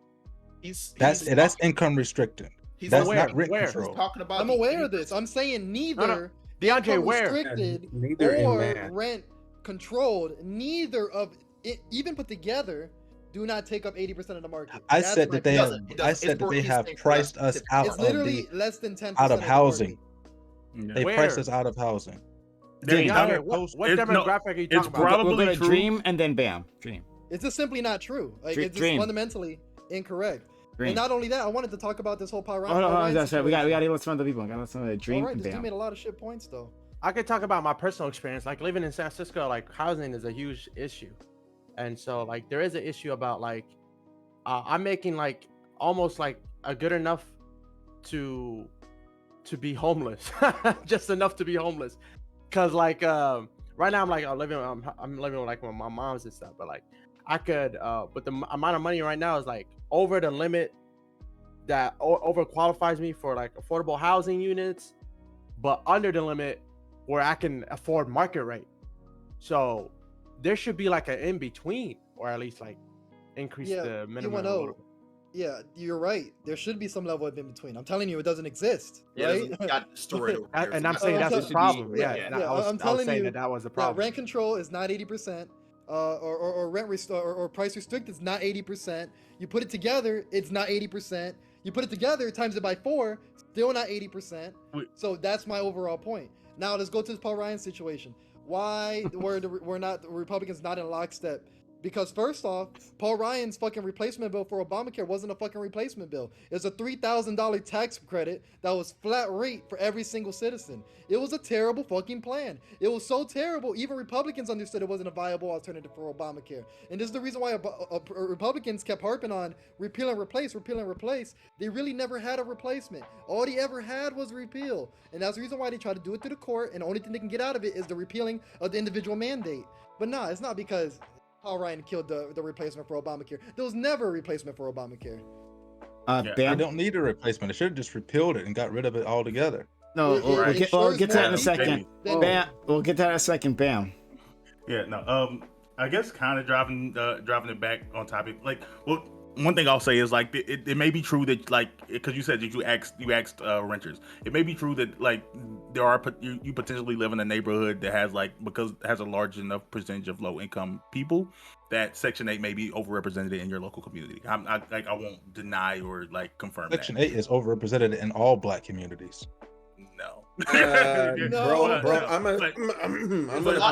F: he's
H: That's income restricted.
F: He's
H: That's
F: not
H: not
F: saying
H: rent
C: where?
F: He's
H: control.
F: talking about
D: I'm
F: the
D: aware of
F: 80%.
D: this. I'm saying
C: No,
D: neither
C: DeAndre,
D: income
C: where?
D: restricted
G: Neither in
D: or
G: math.
D: rent controlled, neither of it, even put together, do not take up 80% of the market.
H: I
D: That's
H: said
D: my
H: that they
F: He
H: have.
D: point.
F: doesn't. He
H: I
F: doesn't.
H: said
F: It's
H: that
F: for
H: they
F: he's
H: have
F: saying for
H: priced
F: that
H: us
F: specific
H: out
D: It's
H: of
D: literally
H: the
D: less than 10%
H: out of
D: the
H: housing.
D: market.
H: They
C: Where?
H: priced us out of housing.
B: There you
C: DeAndre,
B: go.
C: what
B: It's- no,
C: demographic are you
B: it's
C: talking
A: We'll
C: about?
A: go
B: probably
A: to
B: true.
A: Dream and then bam. Dream.
D: It's just simply not true. Like
A: Dream-
D: it's just
A: Dream.
D: fundamentally incorrect.
A: Dream.
D: And not only that, I wanted to talk about this whole
A: Hold on, that's right. We got to let some other people. Got to let some other Dream
D: All right,
A: and
D: this dude
A: bam.
D: made a lot of shit points though.
C: I could talk about my personal experience. Like living in San Francisco, like housing is a huge issue, and so like there is an issue about like I'm making like almost like a good enough to be homeless, just enough to be homeless. Cause like right now I'm like I'm living with like with my mom's and stuff, but like I could but the amount of money right now is like over the limit that over qualifies me for like affordable housing units, but under the limit where I can afford market rate. So there should be like an in between, or at least like increase
D: Yeah,
C: the minimum.
D: P10.
C: a little bit.
D: Yeah, you're right. There should be some level of in between. I'm telling you, it doesn't exist.
F: Yeah,
D: right?
F: doesn't got destroyed over here.
C: And I'm
F: Yeah.
C: saying
D: I'm
C: that's
D: tell-
C: the problem.
E: yeah,
C: Yeah,
E: yeah.
C: I was
D: telling
C: saying
D: you
C: that was the
D: that
C: problem.
D: rent control is not 80%, or rent or price restrict is not 80%. You put it together, it's not 80%. You put it together, times it by 4, still not 80%.
B: Wait.
D: So that's my overall point. Now let's go to this Paul Ryan situation. Why were the Republicans not in lockstep? Because first off, Paul Ryan's fucking replacement bill for Obamacare wasn't a fucking replacement bill. It's a $3,000 tax credit that was flat rate for every single citizen. It was a terrible fucking plan. It was so terrible, even Republicans understood it wasn't a viable alternative for Obamacare. And this is the reason why Republicans kept harping on repeal and replace, repeal and replace. They really never had a replacement. All they ever had was repeal. And that's the reason why they try to do it through the court, and the only thing they can get out of it is the repealing of the individual mandate. But nah, it's not because Paul Ryan killed the replacement for Obamacare. There was never a replacement for Obamacare.
B: Yeah,
H: They
A: Bam.
H: don't need a replacement. They should have just repealed it and got rid of it altogether.
A: No,
D: It-
A: we'll
B: Right.
A: get
D: ensures
A: to that in a
D: more
A: second.
D: people than-
A: Bam. We'll get to that in a second. Bam.
B: Yeah, no. I guess kind of driving it back on topic. Like, well, one thing I'll say is like it may be true that like because you said that you asked renters. It may be true that like there are you potentially live in a neighborhood that has like because it has a large enough percentage of low income people that Section 8 may be overrepresented in your local community. I won't deny or like confirm
H: Section
B: that.
H: 8 is overrepresented in all Black communities.
B: No.
D: No,
G: bro,
B: but-
G: I'm
B: but-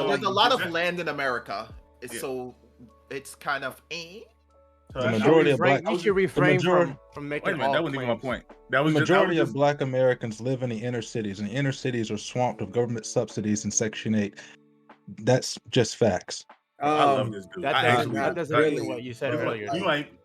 F: There's a lot of land in America,
B: Yeah.
F: so it's kind of
B: So
H: The
B: I-
H: majority of Black,
C: You should refrain from making
B: Wait a minute,
C: all
B: that wasn't even my
C: claims.
B: point. That
H: the
B: was
H: majority
B: just,
H: of Black Americans live in the inner cities, and the inner cities are swamped with government subsidies in Section 8. That's just facts.
B: I love this dude.
C: That
B: I
C: doesn't,
B: actually
C: that
B: do.
C: doesn't
B: Like,
C: mean what you said
B: you
C: earlier.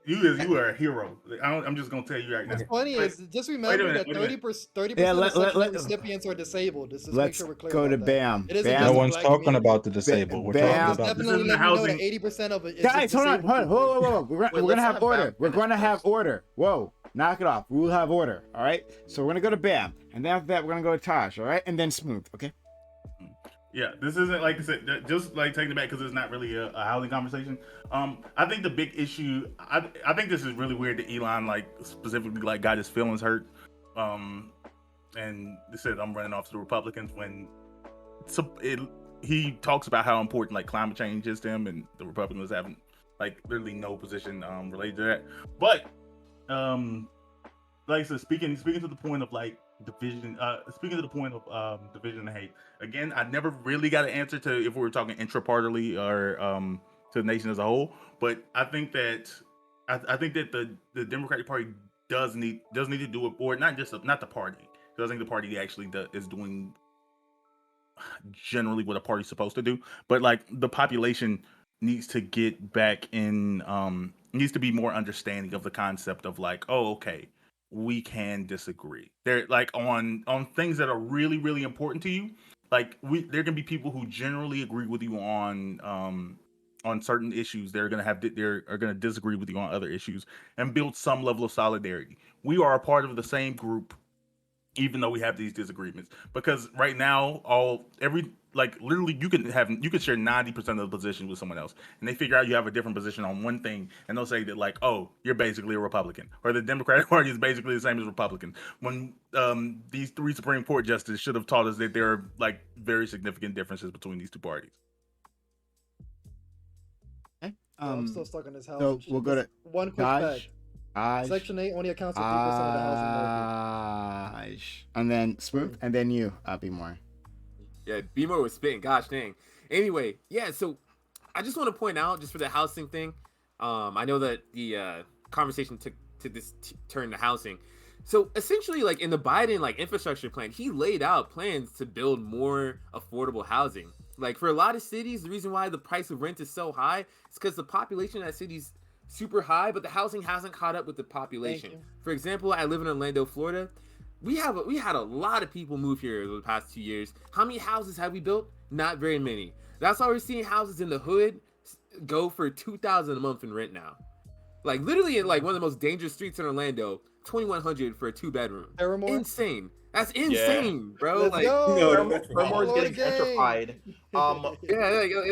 B: you are a hero. I'm just gonna tell you right now.
D: What's funny
B: Wait,
D: is just remember
B: minute,
D: that
B: wait a minute.
D: 30%
A: Yeah,
D: of
A: let-
D: Section 8
A: let-
D: recipients are disabled. Just make
A: Let's
D: sure we're clear
A: go to
D: about that.
A: Bam.
D: It isn't
A: Bam.
D: just
H: No
D: a
H: one's
D: Black
H: talking
D: community.
H: about the disabled. We're
A: Bam.
H: talking
D: It's
H: about the
D: definitely
B: This
D: letting
B: isn't
D: you know that
B: housing.
D: 80% of it is
A: Guys,
D: just
A: hold on.
D: disabled
A: Whoa,
D: people.
A: whoa, whoa. We're
F: Wait,
A: gonna
F: let's
A: have
F: have
A: order.
F: Bam
A: We're
F: finish
A: gonna have
F: first.
A: order. Whoa, knock it off. We'll have order. All right. So we're gonna go to Bam, and then after that, we're gonna go to Taj. All right, and then Smooth. Okay.
B: Yeah, this isn't like I said, just like taking it back because it's not really a housing conversation. I think the big issue, I think this is really weird that Elon like specifically like got his feelings hurt, and they said I'm running off to the Republicans when he talks about how important like climate change is to him, and the Republicans having like literally no position related to that. But like I said, speaking to the point of like division, speaking to the point of division and hate. Again, I never really got an answer to if we were talking intrapartily or to the nation as a whole. But I think that the Democratic Party does need to do it, or not the party. Because I think the party actually is doing generally what a party's supposed to do. But like the population needs to get back in, needs to be more understanding of the concept of like, oh, okay, we can disagree. They're like on things that are really, really important to you. Like there can be people who generally agree with you on certain issues. They're gonna disagree with you on other issues and build some level of solidarity. We are a part of the same group, even though we have these disagreements. Because right now, like literally you can share 90% of the position with someone else, and they figure out you have a different position on one thing, and they'll say that like, oh, you're basically a Republican, or the Democratic Party is basically the same as Republican. When these 3 Supreme Court justices should have taught us that there are like very significant differences between these two parties.
A: Okay.
D: I'm still stuck on this house.
A: So we'll go to
D: one quick fact. Section 8 only accounts for 3% of the housing market.
A: And then Smooth, and then you, Be More.
E: Yeah, B More was spitting. Gosh dang. Anyway, yeah. So I just want to point out, just for the housing thing. I know that the conversation took this turn to housing. So essentially, like in the Biden like infrastructure plan, he laid out plans to build more affordable housing. Like for a lot of cities, the reason why the price of rent is so high is because the population in that city's super high, but the housing hasn't caught up with the population. For example, I live in Orlando, Florida. We had a lot of people move here over the past 2 years. How many houses have we built? Not very many. That's why we're seeing houses in the hood go for $2,000 a month in rent now. Like literally in like one of the most dangerous streets in Orlando, $2,100 for a 2-bedroom. Insane. That's insane, bro.
D: Let's
E: like,
D: go.
F: Paramore is getting gentrified.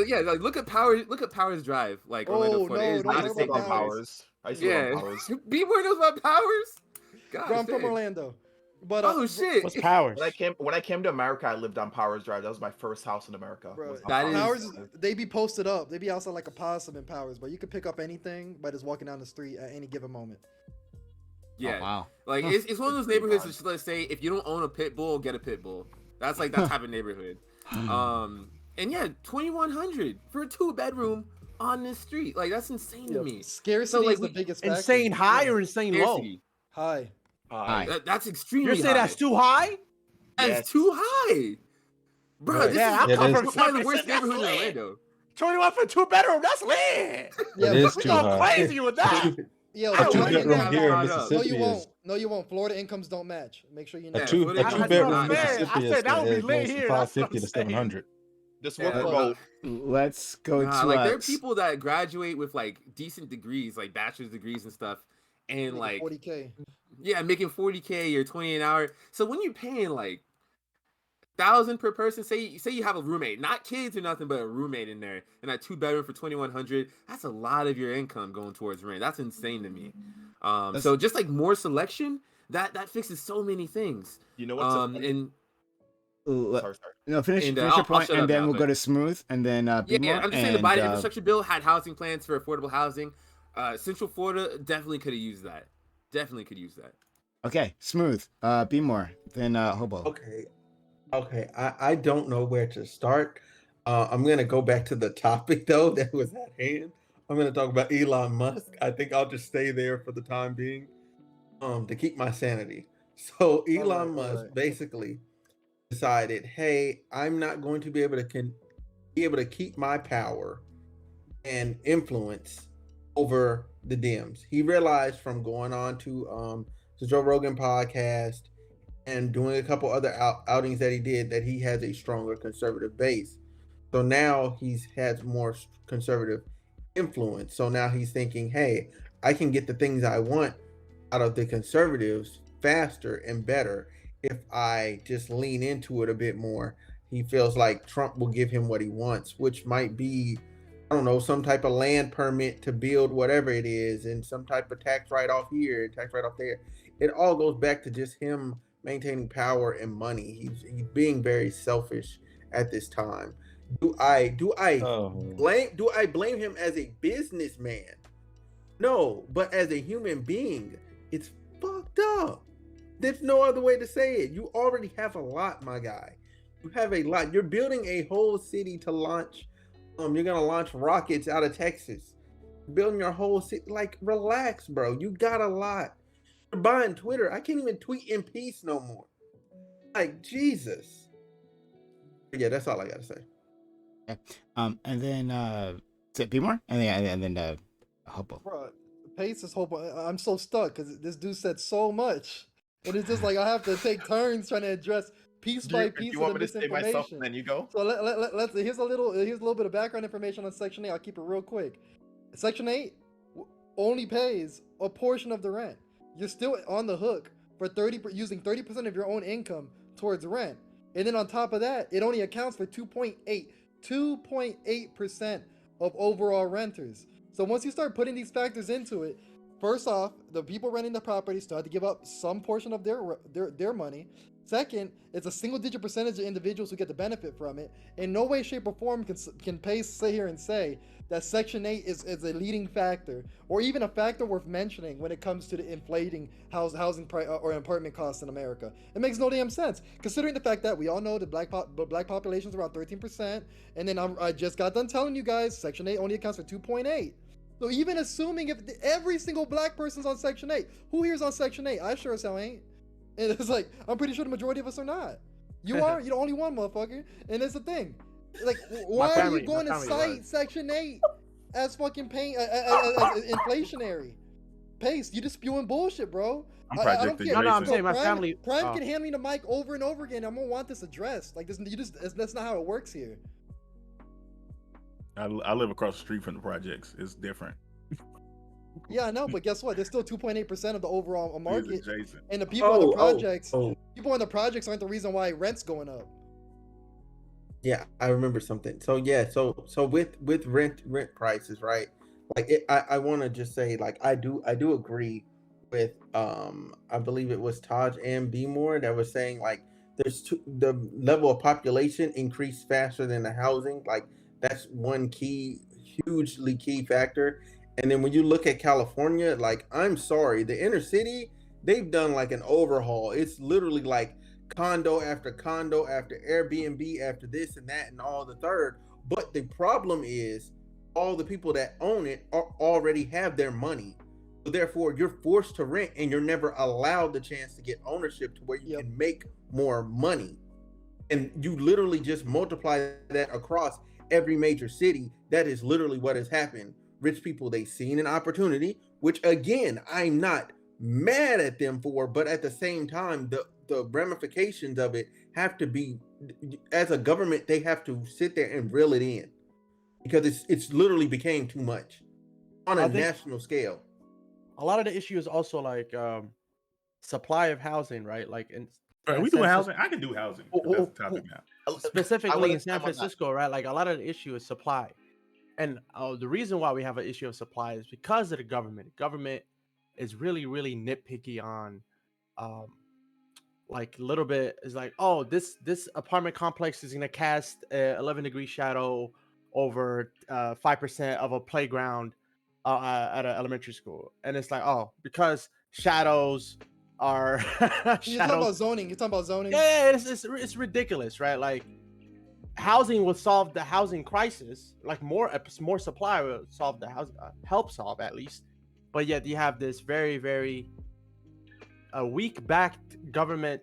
E: yeah. Like look at Powers Drive, like Orlando, Florida. It is
F: I
E: not
F: used
E: a
F: to live on Powers. I used to live on Powers.
E: B-Boy knows about Powers.
D: Bro, I'm from Orlando. But
E: oh shit,
H: what's Powers?
F: When I came to America, I lived on Powers Drive. That was my first house in America.
D: Bro,
E: that
D: Powers, they be posted up. They be outside like a possum in Powers, but you can pick up anything by just walking down the street at any given moment.
E: Yeah,
A: oh, wow.
E: Like it's one of those neighborhoods which, let's say, if you don't own a pit bull, get a pit bull. That's like that type of neighborhood. And yeah, $2,100 for a 2-bedroom on this street. Like that's insane to me.
D: Scarcity is the biggest factor.
C: Insane high or insane
E: Scarcity.
C: low?
D: High.
E: That's extremely
C: You're saying
E: high.
C: that's too high?
E: That's too high, bro. This
C: I'm
E: is
C: coming
E: one
C: from
E: of the worst neighborhoods in Orlando.
C: 21 for a 2-bedroom. That's lit.
D: Yeah,
H: It is
C: We
H: too
C: go
H: high.
C: crazy with that.
D: Yo,
E: I
H: A
E: don't like it.
H: 2-bedroom here in
E: No,
H: Mississippi
D: you
H: is
D: won't. No, you won't. Florida incomes don't match. Make sure you know.
H: a
E: Yeah,
H: two
E: Florida-
H: a
E: I-
H: 2-bedroom
C: I
H: in
C: said
H: Mississippi
C: that would be
H: is
C: lit
H: goes
C: here,
H: from
C: that's what
H: 550 to
C: I'm saying.
H: 700.
F: This
E: Yeah,
F: work remote.
A: Let's go to
E: like there are people that graduate with like decent degrees, like bachelor's degrees and stuff, and like
D: 40K.
E: yeah, making 40K or 20 an hour. So when you're paying like 1,000 per person, say you have a roommate, not kids or nothing, but a roommate in there, and a 2-bedroom for 2,100. That's a lot of your income going towards rent. That's insane to me. So just like more selection, that fixes so many things.
F: You know what's a funny-
E: And
F: sorry.
A: No, finish
E: And,
A: your
E: I'll
A: point,
E: shut
A: and
E: up
A: then
E: now,
A: we'll
E: but-
A: go to Smooth, and then Be
E: yeah,
A: More,
E: I'm just saying the
A: and,
E: Biden infrastructure bill had housing plans for affordable housing. Central Florida definitely could have used that. Definitely could use that.
A: Okay, Smooth. Be More, then Hobo.
G: Okay. I don't know where to start. I'm gonna go back to the topic though that was at hand. I'm gonna talk about Elon Musk. I think I'll just stay there for the time being, to keep my sanity. So Elon Musk basically decided, hey, I'm not going to be able to keep my power and influence over the Dems. He realized from going on to the Joe Rogan podcast and doing a couple other outings that he did that he has a stronger conservative base. So now he has more conservative influence. So now he's thinking, hey, I can get the things I want out of the conservatives faster and better if I just lean into it a bit more. He feels like Trump will give him what he wants, which might be, I don't know, some type of land permit to build whatever it is, and some type of tax write-off here, tax write-off there. It all goes back to just him maintaining power and money. He's being very selfish at this time. Do I blame him as a businessman? No, but as a human being, it's fucked up. There's no other way to say it. You already have a lot, my guy. You have a lot. You're building a whole city to launch. You're gonna launch rockets out of Texas. Building your whole city. Like, relax, bro. You got a lot. You're buying Twitter. I can't even tweet in peace no more. Like, Jesus. But yeah, that's all I gotta say.
A: Okay. And then Be More, and then Hobo.
D: Bro, Pace is hope. I'm so stuck because this dude said so much, and it's just like I have to take turns trying to address piece by piece
F: you
D: of
F: want
D: the
F: me to say myself
D: misinformation.
F: and then you go?
D: So let's here's a little bit of background information on Section 8. I'll keep it real quick. Section 8 only pays a portion of the rent. You're still on the hook for using 30% of your own income towards rent. And then on top of that, it only accounts for 2.8% of overall renters. So once you start putting these factors into it, first off, the people renting the property still have to give up some portion of their money. Second, it's a single-digit percentage of individuals who get the benefit from it. In no way, shape, or form can PayCayes sit here and say that Section 8 is a leading factor, or even a factor worth mentioning when it comes to the inflating housing or apartment costs in America. It makes no damn sense, considering the fact that we all know the black population is around 13%, and then I just got done telling you guys Section 8 only accounts for 2.8. So even assuming if every single black person's on Section 8, who here's on Section 8? I sure as hell ain't. And it's like, I'm pretty sure the majority of us are not. You are? You're the only one, motherfucker. And that's the thing. Like, why are you going to cite Section 8 as fucking as inflationary? PayCayes, you just spewing bullshit, bro.
B: I'm
D: I don't care.
C: No, I'm saying my family.
D: Prime can hand me the mic over and over again. I'm gonna want this addressed. Like, that's not how it works here.
B: I live across the street from the projects. It's different.
D: Yeah, I know, but guess what? There's still 2.8% of the overall market,
B: Adjacent.
D: and the people in the projects, people in the projects aren't the reason why rent's going up.
G: Yeah, I remember something. So yeah, so with rent prices, right? Like I want to just say, like, I do agree with I believe it was Taj and B More that was saying, like, the level of population increased faster than the housing. Like, that's one hugely key factor. And then when you look at California, like, I'm sorry, the inner city, they've done like an overhaul. It's literally like condo after condo after Airbnb after this and that and all the third. But the problem is all the people that own it already have their money. So therefore, you're forced to rent and you're never allowed the chance to get ownership to where you can make more money. And you literally just multiply that across every major city. That is literally what has happened. Rich people, they've seen an opportunity, which again, I'm not mad at them for, but at the same time, the ramifications of it have to be, as a government, they have to sit there and reel it in, because it's literally became too much on a national scale.
C: A lot of the issue is also like supply of housing, right? Like,
B: are we doing housing? I can do housing. That's the topic now.
C: Specifically in San Francisco, right? Like, a lot of the issue is supply. And the reason why we have an issue of supply is because of the government. The government is really, really nitpicky on, like, a little bit is like, oh, this apartment complex is gonna cast 11-degree shadow over 5% of a playground at an elementary school, and it's like, oh, because shadows are.
D: You're talking about zoning. You're talking about zoning.
C: Yeah, it's ridiculous, right? Like, housing will solve the housing crisis. Like, more supply will solve the housing, help solve at least. But yet you have this very, very weak-backed government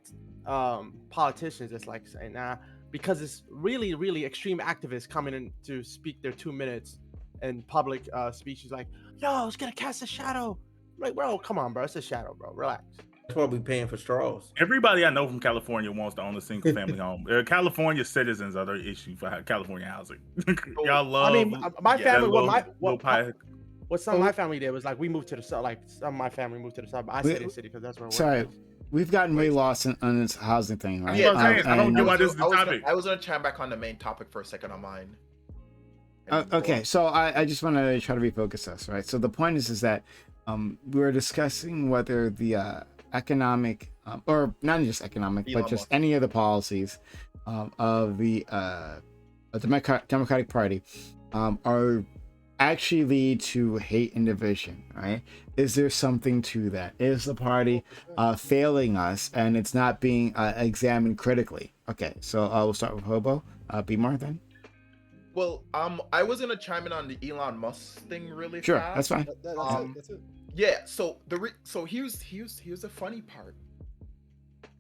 C: politicians that's like saying, nah, because it's really, really extreme activists coming in to speak their 2 minutes in public speeches, like, yo, it's gonna cast a shadow. Like, bro, come on, bro, it's a shadow, bro. Relax.
G: That's why we paying for straws.
B: Everybody I know from California wants to own a single family home. California citizens are the issue for California housing. Y'all love.
C: I mean, my family. What some of my
A: Oh.
C: family did was, like, we moved to the south. Like, some of my family moved to the south. I
A: We-
C: stayed in the city because that's where.
A: Sorry, we've gotten way lost on this housing thing, right?
B: Yeah, I don't get why this is the
F: I
B: topic.
F: was gonna chime back on the main topic for a second on mine.
A: Okay, so I just want to try to refocus us, right? So the point is that we were discussing whether the economic, or not just economic,
F: Elon
A: but just
F: Musk.
A: any of the policies of the Democratic Party are actually lead to hate and division, right? Is there something to that? Is the party failing us and it's not being examined critically? Okay, so we'll start with Hobo. B More then.
F: Well, I was gonna chime in on the Elon Musk thing really
A: Sure,
F: fast.
A: that's fine.
D: That's it.
F: Yeah, so here's the funny part.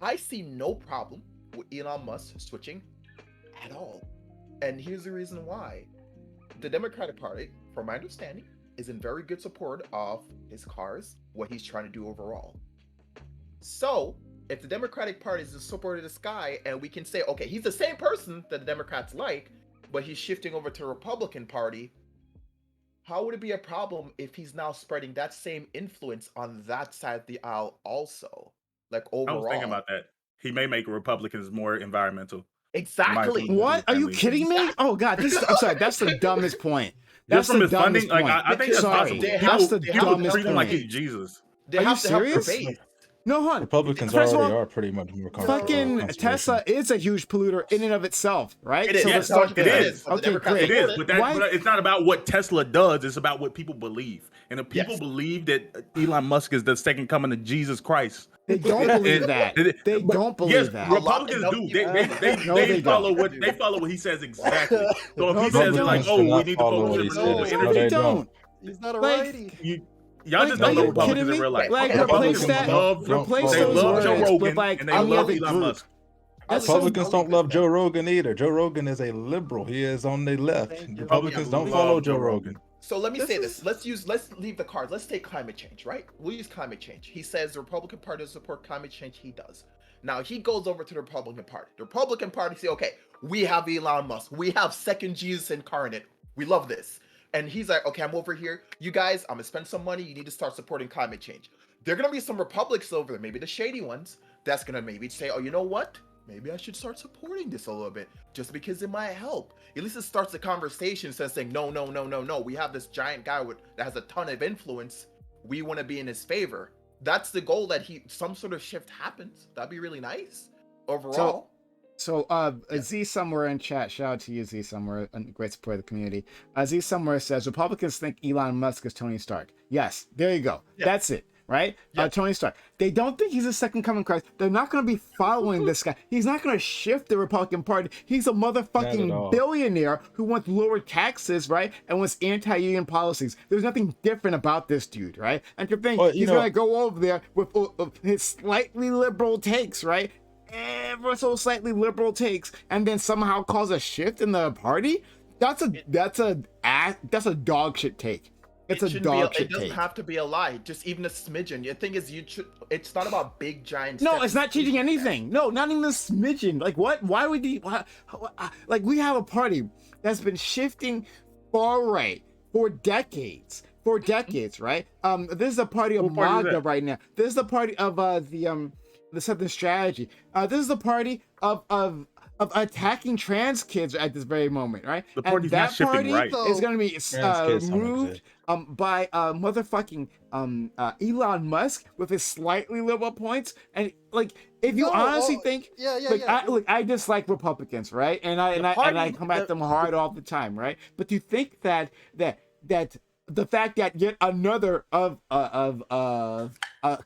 F: I see no problem with Elon Musk switching at all. And here's the reason why. The Democratic Party, from my understanding, is in very good support of his cars, what he's trying to do overall. So, if the Democratic Party is in support of this guy, and we can say, okay, he's the same person that the Democrats like, but he's shifting over to the Republican Party, how would it be a problem if he's now spreading that same influence on that side of the aisle also? Like, overall.
B: I was thinking about that. he may make Republicans more environmental.
F: Exactly.
A: What? Are you kidding me? Oh God, I'm sorry. That's the dumbest point. That's
B: Just from
A: the
B: his funding,
A: dumbest
B: like
A: point.
B: I think that's
A: Sorry,
B: possible.
A: that's the
B: People
A: dumbest
B: treat him like
A: point.
B: he's Jesus.
F: They
A: Are you
F: have to help their
A: serious?
F: base.
A: No, hon.
H: Republicans
A: First of
H: already
A: all,
H: are pretty much more comfortable with
A: fucking
H: conservation.
A: Tesla is a huge polluter in and of itself, right?
F: It is.
A: So
F: Yes,
A: let's start
F: 100%
A: there.
B: it is.
F: But the
A: Okay,
F: Democrats
A: great.
B: It is,
F: support
B: but,
A: Why-
B: but it's not about what Tesla does. It's about what people believe. And if people
F: Yes.
B: believe that Elon Musk is the second coming of Jesus Christ,
A: They don't believe that. They
B: but
A: don't believe
B: yes,
A: that.
B: Republicans
F: enough
B: do.
F: people-
A: No,
B: They
A: they
B: follow
A: don't.
B: what they follow what he says exactly. So if
A: No,
B: he
A: they
B: says
A: don't.
B: like,
H: Republicans
B: "Oh,
H: do
B: we
H: not
B: need to
H: follow
B: focus
H: what
B: on
H: he
B: renewable
H: says.
A: No,
H: No,
B: energy,"
A: they
H: they don't.
A: don't.
D: He's not a
A: Like,
D: righty.
B: y'all
A: Like,
B: just
A: are
B: don't know
A: you
B: Republicans
A: kidding
B: in
A: me?
B: real life.
A: Like,
B: Republicans
A: replace that.
B: love
A: Replace
B: they
A: those
B: love Joe
A: words
B: Rogan
A: with like
B: and they
A: any
B: love
A: other
B: Elon
A: group.
B: Musk.
A: That's so
H: Republicans don't love Joe Rogan either. Joe Rogan is a liberal. He is on the left.
D: Thank you.
H: Republicans don't
B: Love
H: follow
B: Joe
H: Joe
B: Rogan.
H: Rogan.
F: So let me
D: This
F: say
D: is-
F: this. Let's leave the cards. Let's take climate change, right? We'll use climate change. He says the Republican Party does support climate change. He does. Now he goes over to the Republican Party. The Republican Party say, okay, we have Elon Musk. We have second Jesus incarnate. We love this. And he's like, okay, I'm over here. You guys, I'm gonna spend some money. You need to start supporting climate change. There are gonna be some Republicans over there, maybe the shady ones, that's gonna maybe say, oh, you know what? Maybe I should start supporting this a little bit just because it might help. At least it starts the conversation instead of saying, no, no, no, no, no. We have this giant guy that has a ton of influence. We want to be in his favor. That's the goal, that some sort of shift happens. That'd be really nice overall.
A: So, Z somewhere in chat, shout out to you, Z somewhere, a great support of the community. Z somewhere says Republicans think Elon Musk is Tony Stark. Yes, there you go.
F: Yeah.
A: That's it, right?
F: Yeah.
A: Tony Stark. They don't think he's a second coming Christ. They're not going to be following this guy. He's not going to shift the Republican Party. He's a
H: Not at
A: motherfucking
H: all.
A: billionaire who wants lower taxes, right? And wants anti-union policies. There's nothing different about this dude, right? And to think
H: Well, you
A: he's
H: know-
A: going to go over there with his slightly liberal takes, right? Ever so slightly liberal takes, and then somehow cause a shift in the party. That's a dog shit take. It's a
F: shouldn't
A: dog
F: it
A: shit
F: doesn't
A: take.
F: have to be a lie, just even a smidgen. The thing is, it's not about big giant
A: No,
F: steps.
A: it's not changing anything. No, not even a smidgen. Like what? Why would he? Like we have a party that's been shifting far right for decades. For decades, right? This is a party of
B: What party is
A: MAGA
B: that?
A: right now. This is the party of the Southern Strategy. This is the party of attacking trans kids at this very moment, right?
B: The
A: And
B: party's not
A: that
B: shifting
A: party
B: right.
A: is going to be
H: Trans kids don't
A: moved
H: exist.
A: by motherfucking Elon Musk with his slightly liberal points. And like, if you
D: No,
A: honestly
D: well,
A: think,
D: yeah, yeah,
A: look,
D: yeah.
A: I dislike Republicans, right? And I
C: party-
A: come at them hard all the time, right? But you think that the fact that yet another of a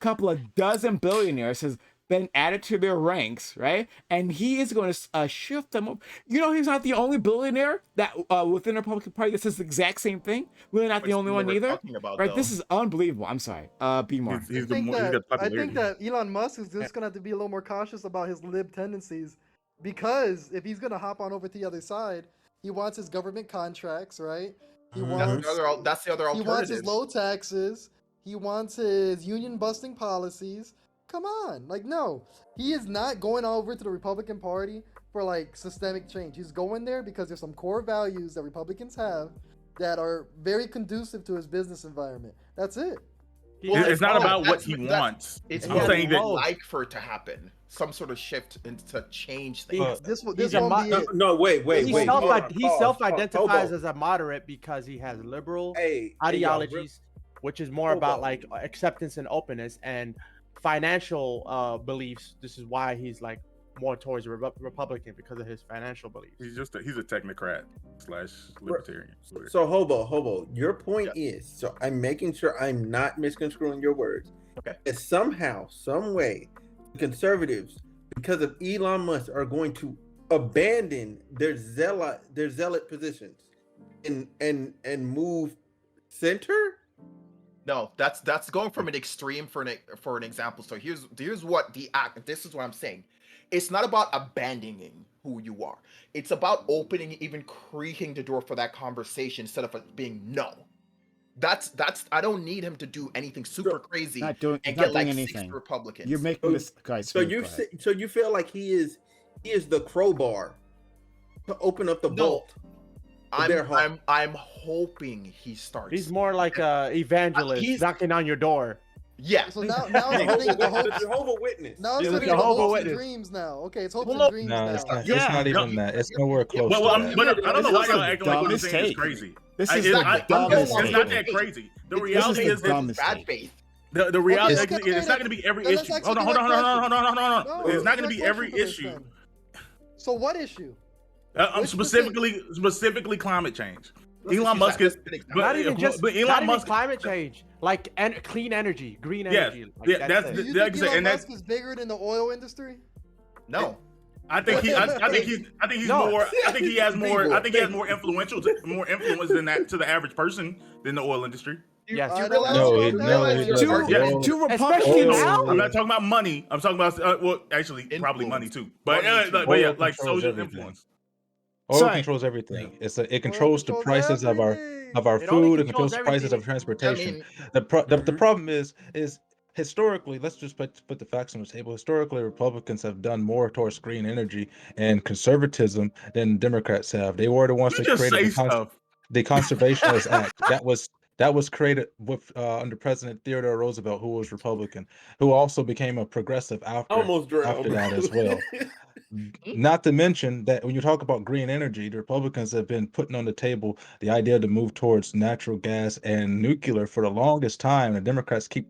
A: couple of dozen billionaires has been added to their ranks, right? And he is going to shift them up. You know, he's not the only billionaire that within the Republican Party that says the exact same thing. We're not the
F: Which
A: only
F: we
A: one
F: were
A: either,
F: talking about,
A: right?
F: though.
A: This is unbelievable. I'm sorry. Be more.
B: He's
D: I
B: the
D: think
B: more, he's got
D: that
B: popularity.
D: Elon Musk is just gonna have to be a little more cautious about his lib tendencies, because if he's gonna hop on over to the other side, he wants his government contracts, right? He wants
F: That's the other
D: he wants his
F: alternative.
D: low taxes. He wants his union busting policies. Come on, like no, he is not going over to the Republican Party for like systemic change. He's going there because there's some core values that Republicans have that are very conducive to his business environment. That's it.
B: It's not about what
F: That's-
B: he
F: that's-
B: wants.
F: It's
B: I'm
F: what
B: saying
F: we
B: that
F: like for it to happen. Some sort of shift and to change things.
H: But
D: This
C: He's
D: won't
C: a
D: be
G: No,
D: it.
G: no, wait.
C: He
G: hold on,
C: he
G: pause,
C: self-identifies
G: hold on.
C: as a moderate because he has liberal
G: Hey,
C: ideologies, which is more
G: hold
C: about
G: on.
C: like acceptance and openness, and financial beliefs. This is why he's like more towards a Republican, because of his financial beliefs.
B: he's a technocrat / libertarian.
G: So Hobo, your point is, so I'm making sure I'm not misconstruing your words.
F: Okay.
G: That somehow, some way, conservatives, because of Elon Musk, are going to abandon their zealot positions and move center.
F: No, that's going from an extreme for an example. So here's what this is what I'm saying. It's not about abandoning who you are. It's about opening, even creaking the door for that conversation instead of it being no. That's I don't need him to do anything super crazy
A: Not doing
F: and
A: not
F: get like
A: doing
F: 6
A: anything.
F: Republicans.
A: You're making this guy.
G: So you feel like he is the crowbar to open up the
F: No.
G: bolt. their heart.
F: I'm hoping he starts.
C: He's more like a evangelist
F: He's-
C: knocking on your door.
F: Yeah.
D: So now it's turning into
G: The
D: hopes.
G: Jehovah Witness.
D: Now it's
C: He's a
D: turning into
C: Jehovah
D: hopes and
C: Witness.
D: dreams now. Okay, it's hopes
F: Well,
D: and
F: no,
D: dreams
H: No,
D: now.
H: it's not.
F: Yeah.
H: It's not even that. It's nowhere close
B: Well,
H: to
B: I'm,
H: that.
B: but I don't know why
A: This is
B: y'all
A: the
B: acting like what he's
A: dumbest
B: saying is
A: take.
B: crazy.
A: This
B: I-
A: is
B: it-
A: the
B: I-
A: dumbest
B: It's not
A: take.
B: that crazy. The
F: It's
B: reality
A: the
B: is that
A: dumbest
F: bad
A: take.
F: faith.
B: the reality
D: Okay,
B: it's not going to be every
D: then let's
B: issue.
D: actually
B: Hold on,
D: do
B: hold
D: that
B: on.
D: No,
B: It's not
D: there's
B: going to be
D: no
B: every
D: question for this
B: issue.
D: then. So what issue?
B: I'm
D: Which
B: specifically climate change.
F: Let's
B: Elon
F: just
B: Musk
F: use
B: is,
F: that.
C: Not even just
B: but
C: not
B: Elon
C: even
B: Musk.
C: climate change, like clean energy, green
B: Yes,
C: energy. Like,
B: yeah, that's
C: it.
D: Do you
B: like I
D: think
B: said,
D: Elon
B: and that's.
D: Musk is bigger than the oil industry?
F: No.
B: I think he
C: No.
B: more. I think he has more. I think he has more influence than that to the average person than the oil industry.
C: Yes.
D: I
F: You
D: don't
F: realize
D: know
H: No,
D: about
H: he-
D: that.
H: no,
F: realize
H: he
F: your
H: doesn't.
F: argument-
A: Two
C: Especially
A: Republicans.
C: now.
B: I'm not talking about money. I'm talking about well, actually, probably money
F: Influence.
B: too. But
F: Money too.
B: but yeah,
H: Oil
B: like
H: controls
B: social
H: everything.
B: influence.
H: Oil
A: Sorry.
H: controls everything. It
D: Oil
H: controls the
D: controls
H: prices of our
D: everything.
C: It only
H: food. It
C: controls
H: controls the prices of
C: everything.
H: transportation.
F: mean-
H: The problem is historically, let's just put the facts on the table. Historically, Republicans have done more towards green energy and conservatism than Democrats have. They were the ones
B: You
H: that
B: just
H: created
B: say stuff.
H: the Conservationist Act. That was created with under President Theodore Roosevelt, who was Republican, who also became a progressive after
G: Almost drowned.
H: that as well. Not to mention that when you talk about green energy, the Republicans have been putting on the table the idea to move towards natural gas and nuclear for the longest time. The Democrats keep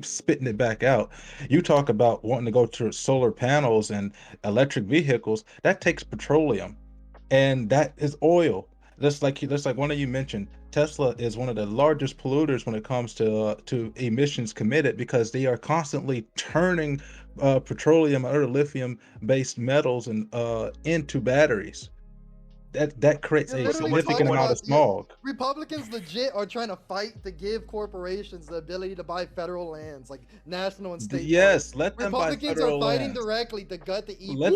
H: spitting it back out. You talk about wanting to go to solar panels and electric vehicles, that takes petroleum, and that is oil. Just like one of you mentioned, Tesla is one of the largest polluters when it comes to emissions committed, because they are constantly turning petroleum or lithium-based metals and into batteries. That creates
D: You're
H: a
D: literally
H: significant
D: talking
H: amount of
D: about-
H: smog.
D: Republicans legit are trying to fight to give corporations the ability to buy federal lands, like national and state.
H: Yes,
D: parks.
H: let them buy
D: Republicans
H: federal
D: are fighting
H: lands.
D: directly to gut the E.
H: Let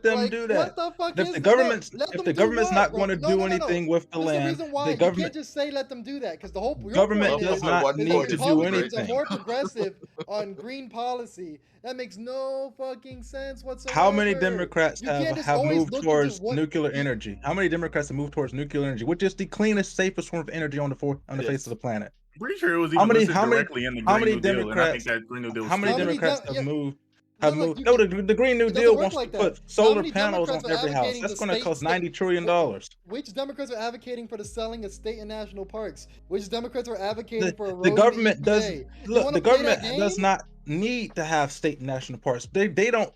H: them
D: Like,
H: do
D: what
H: that.
D: the fuck
H: If
D: is
H: the
D: that?
H: government's
D: Let
H: if
D: them
H: the
D: do
H: government's
D: what,
H: not
D: bro?
H: going to
D: No,
H: do
D: no, no, no.
H: anything with the
D: There's a
H: land,
D: reason why
H: the
D: you
H: government
D: can't just say let them do that, because the whole your
H: government
D: point
H: does
D: is,
H: not
F: one
D: is
H: need
F: point
D: that
H: to do
D: Republicans are
H: anything.
D: more progressive on green policy. That makes no fucking sense whatsoever.
H: How many Democrats
D: You can't just
H: have
D: always
H: moved
D: look
H: towards
D: into what
H: nuclear energy? How many Democrats have moved towards nuclear energy, which is the cleanest, safest form of energy on the face of the planet?
B: Pretty sure it was
H: How
B: even
H: many
B: listed
H: how many
B: directly in the
H: how
B: Green
H: many
B: New Deal, and I think
H: Democrats
B: that Green New Deal.
H: how many
D: How many
H: Democrats
D: Dem-
H: have
D: yeah.
H: moved
D: Look, look, you
H: no,
D: can-
H: the Green New
D: it doesn't
H: Deal
D: work
H: wants
D: like
H: to
D: that.
H: put
D: How
H: solar
D: many
H: panels on
D: Democrats are
H: every house.
D: advocating
H: That's
D: the
H: going to
D: state-
H: cost $90 trillion.
D: Which Democrats are advocating for the selling of state and national parks? Which Democrats are advocating for eroding
H: The government
D: the
H: does
D: EPA? You
H: look.
D: wanna
H: The
D: play that
H: government does
D: game?
H: not need to have state and national parks. They don't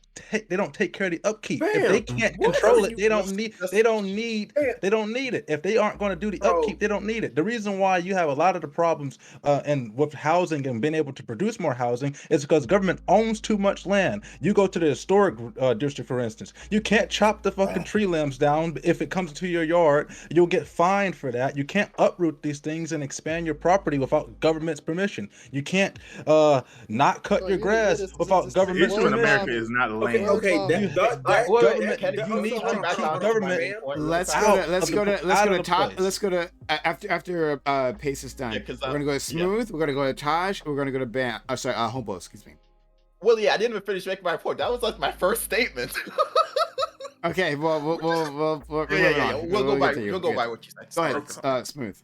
H: take care of the upkeep. If they
G: Fam,
H: can't
G: what
H: control
G: are
H: it,
G: you-
H: they don't need it. If they aren't going to do the
G: Bro.
H: upkeep, they don't need it. The reason why you have a lot of the problems and with housing and being able to produce more housing is because government owns too much land. You go to the historic district, for instance, you can't chop the fucking tree limbs down. If it comes to your yard, you'll get fined for that. You can't uproot these things and expand your property without government's permission. You can't not cut
D: Bro,
H: your
D: you-
H: grass
D: this is
H: without
D: just
B: The
H: government's
B: issue in
D: word
B: America
D: vomit.
B: is not
G: Okay,
B: land.
G: okay,
D: Word
G: that
H: government-
G: you
H: need to
G: back
H: keep
G: down
H: government-
G: to my point real
A: Let's
G: fast.
A: go
H: Out
A: to let's
H: of
A: go
H: the-
A: to let's
H: out
A: go
H: of
A: to
H: the
A: top.
H: place.
A: Let's go to after Pace is done.
F: Yeah, 'cause
A: we're gonna go to Smooth. We're gonna go to Taj. We're gonna go to Bam. Oh, sorry, Hobo. Excuse me.
F: Well, yeah, I didn't even finish making my point. That was like my first statement.
A: Okay, well, we're
F: yeah.
A: moving on.
F: We'll go by.
A: get to you.
F: We'll go
A: Good.
F: by what you said.
A: Go ahead,
F: Sorry.
A: Smooth.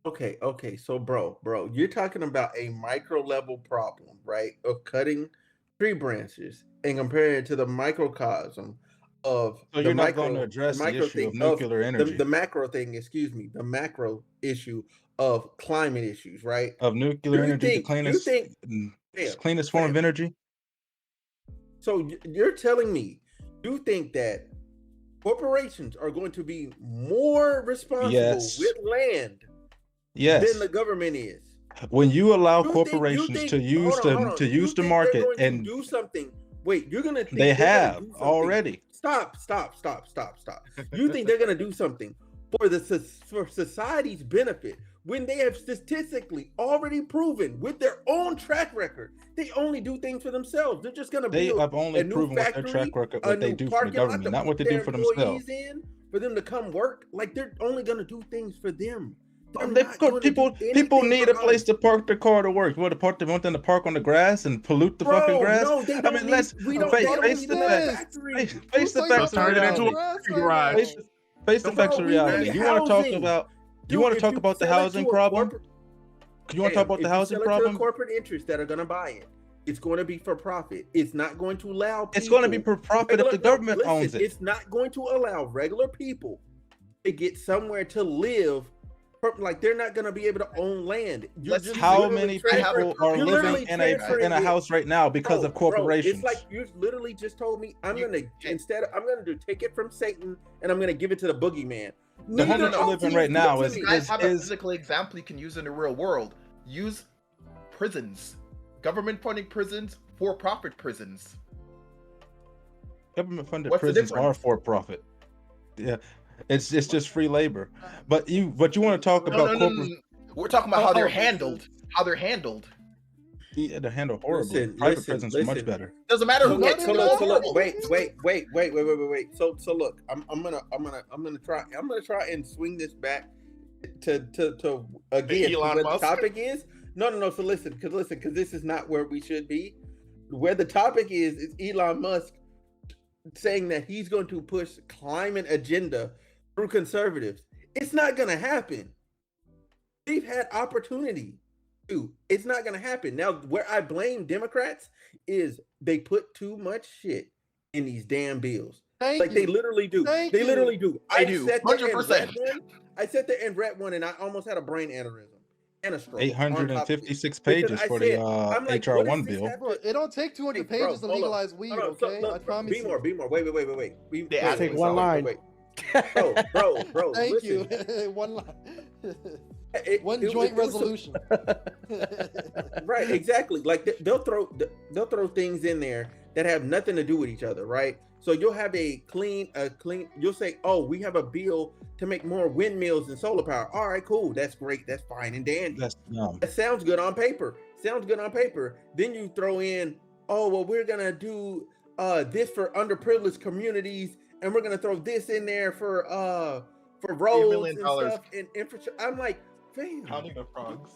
G: Okay. So, bro, you're talking about a micro level problem, right? Of cutting tree branches and comparing it to the microcosm of
H: So
G: the
H: you're not
G: micro,
H: going to address the
G: micro
H: issue
G: thing
H: of nuclear energy,
G: the macro thing. Excuse me, the macro issue of climate issues, right?
H: of nuclear
G: Do you
H: energy, the
G: think-
H: cleanest,
G: you think-
H: cleanest form of
G: Bam.
H: energy.
G: So you're telling me you think that corporations are going to be more responsible
H: Yes.
G: with land
H: Yes.
G: than the government is?
H: When you allow
G: You
H: corporations
G: think-
H: to use
G: hold on.
H: to
G: You
H: use the
G: think
H: market,
G: they're going to
H: and
G: do something. Wait, you're gonna think
H: they
G: they're gonna
H: have
G: do something.
H: already.
G: Stop. You think they're gonna do something for society's benefit when they have statistically already proven with their own track record they only do things for themselves. They're just gonna
H: They
G: build
H: have only
G: a new
H: proven with their
G: factory,
H: track record
G: a
H: what they
G: new
H: do for the
G: parking lot
H: government,
G: to
H: not what they
G: put
H: do
G: their
H: for themselves.
G: employees in for them to come work. Like they're only gonna do things for them. They're
H: They-
G: not gonna do
H: people
G: anything
H: need
G: for
H: a place
G: us.
H: to park their car to work. You want them to park on the grass and pollute the
G: Bro,
H: fucking grass?
G: no, they
H: I
G: don't
H: mean,
G: need-
H: let's
G: we don't-
H: face,
G: they don't
H: face
G: need
H: the
G: another
H: facts.
G: factory.
H: Face
D: Who's
H: the
D: talking
H: facts of
B: about
D: about
B: turn it into
H: reality.
B: a
D: grass
B: parking
D: right
B: garage.
D: now?
H: Face the
G: Bro,
H: facts of
G: we
H: reality.
G: need
H: You want to talk
G: housing.
H: about
G: Dude, if
H: the
G: you
H: housing
G: select
H: problem?
G: to a corporate-
H: You want to talk about
G: if
H: the
G: you
H: housing
G: sell it to
H: problem?
G: a corporate interest that are going to buy it, it's going to be for profit. It's not going to allow people,
H: It's going to be for profit if the government owns it.
G: It's not going to allow regular people to get somewhere to live. Like they're not going to be able to own land.
H: How many people are living in a house right now because of corporations?
G: It's like you literally just told me I'm gonna do take it from Satan and I'm gonna give it to the boogeyman.
H: The home that you're living right now is
F: have a physical example you can use in the real world. Use prisons, government funding prisons, for-profit prisons.
H: Government funded prisons are for profit. Yeah. It's just free labor. But you want to talk about corporate.
F: We're talking about how they're handled. How they're handled.
H: Yeah, they're handled horribly. Private prisons are much better.
F: Doesn't matter who gets.
G: So look. Wait. So look, I'm gonna try and swing this back to again
F: Elon
G: where
F: Musk?
G: the topic is. No. So listen, because this is not where we should be. Where the topic is Elon Musk saying that he's going to push climate agenda through conservatives. It's not going to happen. They've had opportunity to. It's not going to happen. Now, where I blame Democrats is they put too much shit in these damn bills. They literally do. They literally do.
F: I do. 100%.
G: I sat there and read one and I almost had a brain aneurysm and a stroke.
H: 856 pages for the HR1 bill.
D: Bro, it don't take 200 pages to legalize weed, okay? I promise you.
G: Be more. Wait.
C: Take one line.
G: Bro.
D: Thank
G: listen.
D: you. One line. One
G: It
D: joint
G: was
D: resolution.
G: Right, exactly. Like they'll throw things in there that have nothing to do with each other, right? So you'll have a clean. You'll say, "Oh, we have a bill to make more windmills and solar power." All right, cool. That's great. That's fine and dandy. That sounds good on paper. Then you throw in, "Oh, well, we're gonna do this for underprivileged communities, and we're gonna throw this in there for roads and stuff and infrastructure." I'm like, fam.
F: Counting the frogs.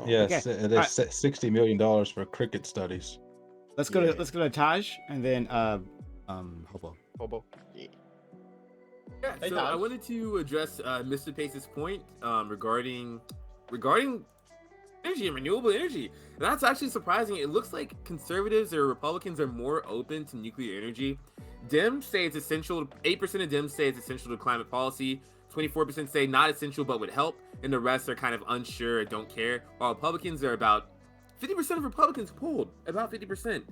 H: Yes, it is $60 million for cricket studies.
A: Let's go to Taj and then Hobo.
E: Yeah,
F: Hey,
E: so
F: Taj.
E: I wanted to address Mr. Pace's point regarding energy and renewable energy. And that's actually surprising. It looks like conservatives or Republicans are more open to nuclear energy. Dems say it's essential. 8% of Dems say it's essential to climate policy. 24% say not essential but would help, and the rest are kind of unsure or don't care. While Republicans are about 50% of Republicans polled, about 50%,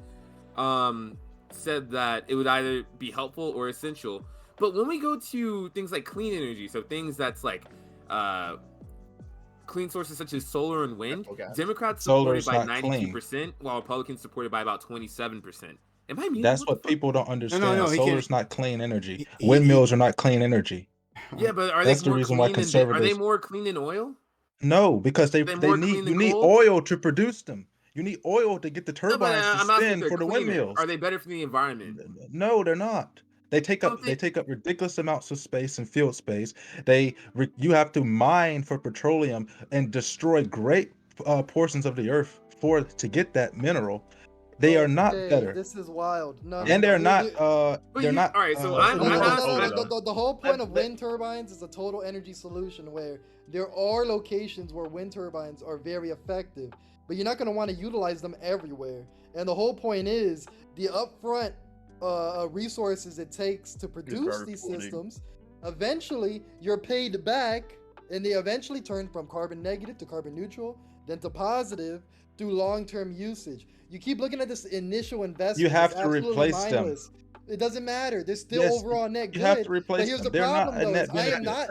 E: said that it would either be helpful or essential. But when we go to things like clean energy, so things that's like clean sources such as solar and wind, Democrats supported by 92%, while Republicans supported by about 27%. Am I muted?
H: That's what people don't understand.
A: No,
H: Solar's not clean energy. Windmills are not clean energy.
E: Yeah, but
H: That's the reason why conservatives.
E: Are they more clean than oil?
H: No, because you need oil to produce them. You need oil to get the turbines to spin for the windmills.
E: Are they better for the environment?
H: No, they're not. They take up ridiculous amounts of space and field space. You have to mine for petroleum and destroy great portions of the earth to get that mineral. They are not better.
D: This is wild. No,
H: and they're not. They're not.
E: All right, so
D: the whole point of wind turbines is a total energy solution where there are locations where wind turbines are very effective, but you're not going to want to utilize them everywhere. And the whole point is the upfront resources it takes to produce these systems. Eventually, you're paid back, and they eventually turn from carbon negative to carbon neutral, then to positive through long-term usage. You keep looking at this initial investment.
H: You have to replace them.
D: It doesn't matter. They're still overall net good.
H: You have to replace
D: but here's
H: them.
D: the problem,
H: They're not
D: though.
H: a net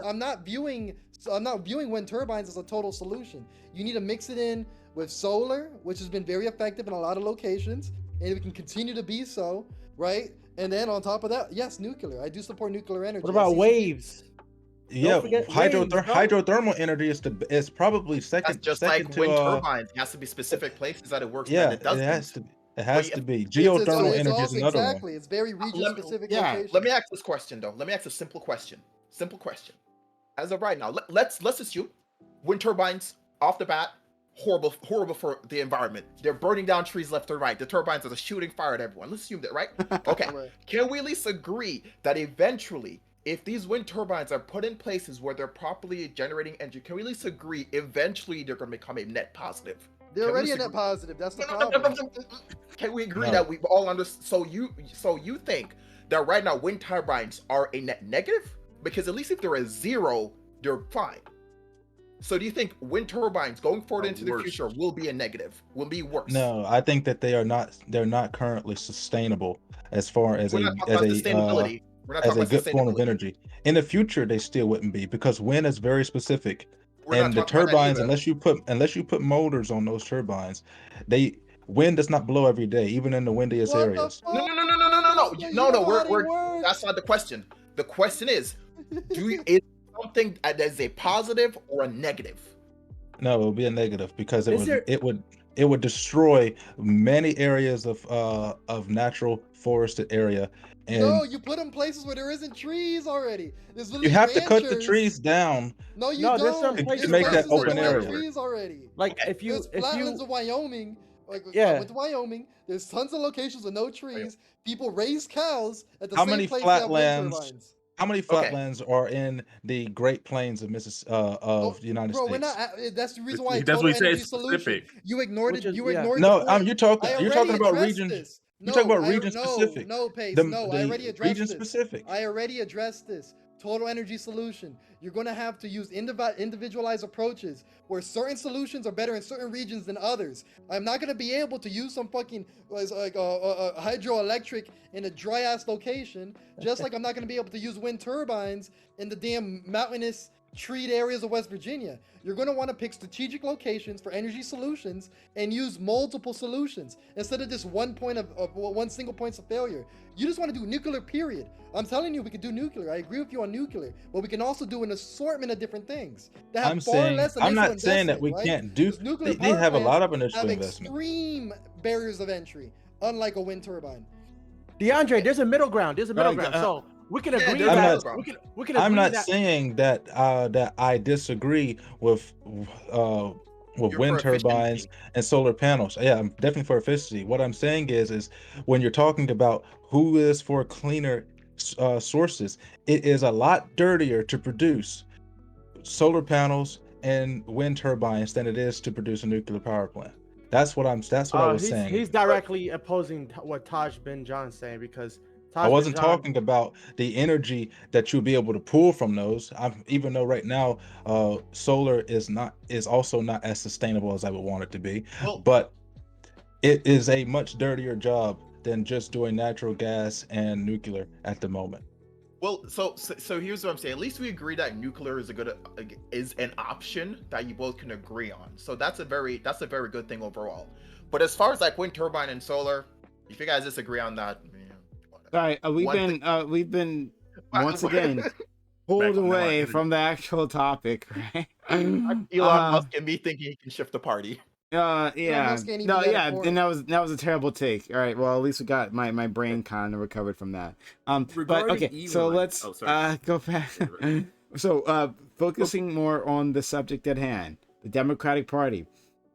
D: I'm not viewing wind turbines as a total solution. You need to mix it in with solar, which has been very effective in a lot of locations, and it can continue to be so, right? And then on top of that, yes, nuclear. I do support nuclear energy.
C: What about waves?
H: Yeah, hydrothermal energy is probably second.
F: That's just
H: second
F: like
H: to,
F: wind turbines. It has to be specific places that it works.
H: Yeah,
F: it doesn't.
H: It has to be. Geothermal energy is another one.
D: Exactly. It's very region-specific.
F: Let me ask this question, though. Let me ask a simple question. As of right now, let's assume wind turbines off the bat, horrible for the environment. They're burning down trees left and right. The turbines are shooting fire at everyone. Let's assume that, right? Okay.
D: Right.
F: Can we at least agree that eventually if these wind turbines are put in places where they're properly generating energy, can we at least agree eventually they're going to become a net positive?
D: They're
F: Can we
D: already a
F: just
D: net
F: agree-
D: positive. That's the
F: No, no, no,
D: problem.
F: no, no, no. Can we agree
H: No.
F: that we all understand? So you think that right now wind turbines are a net negative? Because at least if they're a zero, they're fine. So do you think wind turbines going forward into the
B: worse.
F: future will be a negative? Will be worse?
H: No, I think that they're not currently sustainable as far as
F: We're not talking about sustainability. We're not
H: as
F: talking
H: a
F: about
H: good form of
F: sustainability.
H: energy. In the future, they still wouldn't be, because wind is very specific.
F: We're not
H: And the
F: talking about that
H: turbines,
F: either.
H: unless you put motors on those turbines, wind does not blow every day, even in the windiest
D: What the
H: areas.
D: fuck?
F: No, no, no, no, no, no, no, no,
D: You
F: no, no.
D: know how they
F: We're
D: work.
F: that's not the question. The question is, is something that is a positive or a negative?
H: No, it would be a negative, because
C: Is there-
H: it would destroy many areas of natural forested area. And
D: No, you put them places where there isn't trees already. There's
H: you
D: literally
H: have to cut the
D: ranchers.
H: trees down.
D: No, you
C: No,
D: don't.
C: there's some
H: to
C: places
H: make
C: where
H: that
C: it's
H: open
D: don't have
H: area.
D: trees already.
C: Like if you
D: There's flatlands of Wyoming. Like I
C: Yeah.
D: went to Wyoming. There's tons of locations with no trees. People raise cows at the
H: How
D: same
H: many
D: place they have wind
H: flatlands?
D: turbines.
H: How many
F: Okay.
H: flatlands are in the Great Plains of
D: No,
H: the United
D: bro,
H: States?
D: we're not. That's the reason why
B: That's
D: total
B: what he said,
D: energy
B: it's
D: solution.
B: specific.
D: You ignored
C: Which
D: it.
C: is-
D: You
C: yeah.
D: ignored
H: No,
D: the point.
H: you're
D: I
H: talking
D: already
H: about
D: addressed
H: region.
D: this.
H: You're talking about
D: No,
H: region specific.
D: No, Pace.
H: The-
D: No, I
H: the
D: already addressed
H: region
D: this.
H: specific.
D: I already addressed this. Total energy solution. You're going to have to use individualized approaches where certain solutions are better in certain regions than others. I'm not going to be able to use some fucking hydroelectric in a dry ass location, just like I'm not going to be able to use wind turbines in the damn mountainous treed areas of West Virginia. You're going to want to pick strategic locations for energy solutions and use multiple solutions instead of just one single point of failure. You just want to do nuclear, period. I'm telling you, we could do nuclear. I agree with you on nuclear, but we can also do an assortment of different things that have
H: I'm
D: far
H: saying
D: less
H: I'm
D: initial
H: not saying that we
D: investment, right?
H: can't do.
D: 'Cause nuclear
H: They
D: power
H: have a lot
D: plants
H: of initial
D: have
H: investment.
D: extreme barriers of entry, unlike a wind turbine.
C: DeAndre, there's a middle ground. There's a middle ground. So we can agree
F: there's a
C: that
F: middle ground.
C: we can
H: I'm
C: agree
H: not
C: that
H: saying that that I disagree with
F: You're
H: wind
F: for
H: turbines
F: efficiency.
H: and solar panels. Yeah, I'm definitely for efficiency. What I'm saying is when you're talking about who is for cleaner sources, it is a lot dirtier to produce solar panels and wind turbines than it is to produce a nuclear power plant. That's what I was saying.
C: he's directly opposing what Taj Ben John's saying, because Taj
H: I wasn't
C: Ben John,
H: talking about the energy that you'll be able to pull from those. Even though right now, solar is also not as sustainable as I would want it to be,
F: Well,
H: but it is a much dirtier job than just doing natural gas and nuclear at the moment.
F: Well, so here's what I'm saying. At least we agree that nuclear is an option that you both can agree on. So that's a very good thing overall. But as far as like wind turbine and solar, if you guys disagree on that,
A: All right, we've been once again pulled
B: Back on the
A: away
B: line.
A: from the actual topic, right?
F: Elon Musk and me thinking he can shift the party.
A: Yeah,
D: Musk ain't even
A: no,
D: that
A: yeah,
D: important.
A: and that was a terrible take. All right, well, at least we got my brain kind of recovered from that. But
E: Regarding
A: okay, so
E: Elon-
A: let's
E: oh, sorry.
A: go back. So focusing more on the subject at hand, the Democratic Party,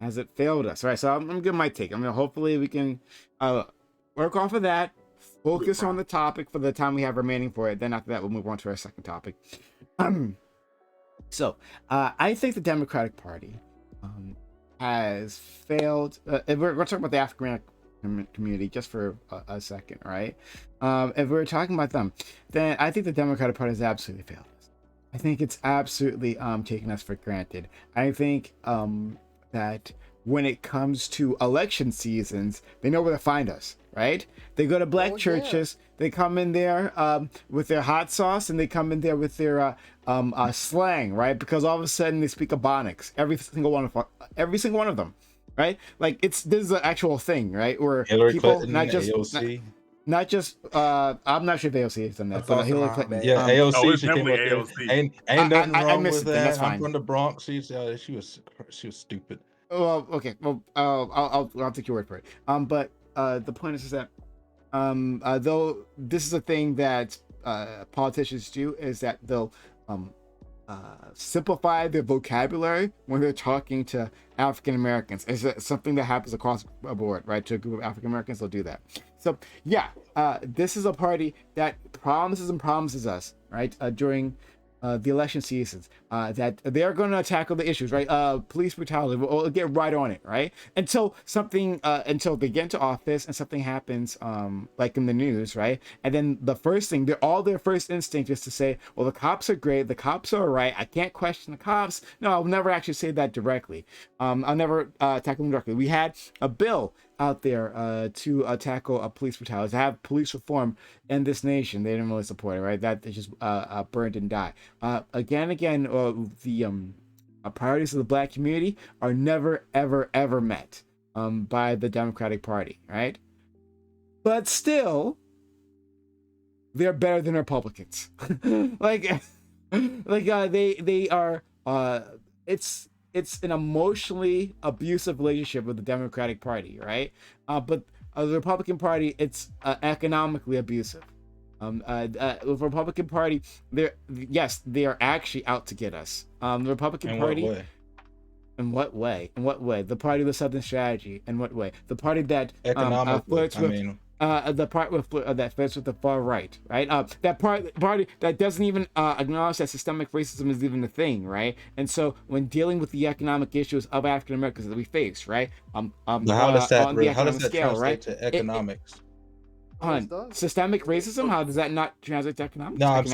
A: has it failed us? All right, so I'm gonna give my take. I mean, hopefully we can work off of that. Focus on the topic for the time we have remaining for it. Then after that, we'll move on to our second topic. So I think the Democratic Party has failed. We're talking about the African American community just for a second, right? If we're talking about them, then I think the Democratic Party has absolutely failed us. I think it's absolutely taking us for granted. I think that when it comes to election seasons, they know where to find us, right? They go to black churches. They come in there with their hot sauce, and they come in there with their slang, right? Because all of a sudden they speak Ebonics, every single one of them, right? Like this is an actual thing, right? Where
H: Hillary
A: people
H: Clinton,
A: not just
H: AOC.
A: not just I'm not sure if AOC has done that, but Hillary Clinton.
H: Yeah, AOC.
B: Oh, it's
H: She came
B: definitely
H: up there.
B: AOC.
H: Ain't nothing
A: I
H: wrong
A: missed
H: with
A: it, then
H: that.
A: that's
H: I'm
A: fine.
H: from the Bronx. She was stupid.
A: Well, okay. Well, I'll take your word for it. But the point is that though this is a thing that politicians do, is that they'll simplify their vocabulary when they're talking to African Americans. It's something that happens across the board, right? To a group of African Americans, they'll do that. So yeah, this is a party that promises us, right, during the election seasons, that they're going to tackle the issues, right? Police brutality, we'll get right on it, right? Until they get into office and something happens, like in the news, right? And then the first thing, their first instinct is to say, well, the cops are great, the cops are right, I can't question the cops. No, I'll never actually say that directly. I'll never tackle them directly. We had a bill out there to tackle police brutality, to have police reform in this nation. They didn't really support it, right? That just burned and died. Again, the priorities of the Black community are never, ever, ever met by the Democratic Party, right? But still, they're better than Republicans. like they are. It's an emotionally abusive relationship with the Democratic Party, right? But the Republican Party, it's economically abusive. The Republican Party, they are actually out to get us. The Republican Party.
H: What way?
A: In what way? In what way? The party of the Southern Strategy. In what way? The party that
H: Economically,
A: flirts with the part that flirts with the far right, right? That party that doesn't even acknowledge that systemic racism is even a thing, right? And so when dealing with the economic issues of African Americans that we face, right?
H: How does that
A: on the economic
H: translate
A: scale, right?
H: to economics?
A: Systemic racism. How does that not translate to economics?
H: No, I'm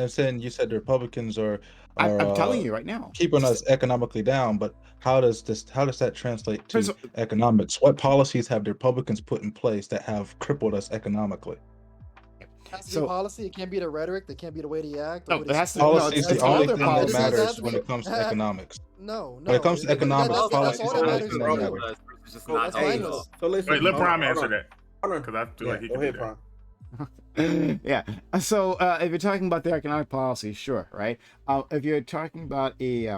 H: saying you said the Republicans are
A: I'm telling you right now,
H: keeping us economically down, but how does that translate to economics? What policies have the Republicans put in place that have crippled us economically?
D: It has to be policy. It can't be the rhetoric. It can't be the way they act.
A: No, it has to.
H: Policy is the only thing that
D: policies.
H: matters when it comes to economics.
D: No.
H: When it comes to economics, policy is the only thing that matters.
E: It's just not
G: Hey,
E: doing
G: so listen,
B: Wait, let Prime
G: hold
B: answer
G: on.
B: that
G: Hold on.
B: because I feel like he
G: Go
B: can do
G: ahead,
B: that.
G: Prime.
A: Yeah. So if you're talking about the economic policy, sure, right? If you're talking about a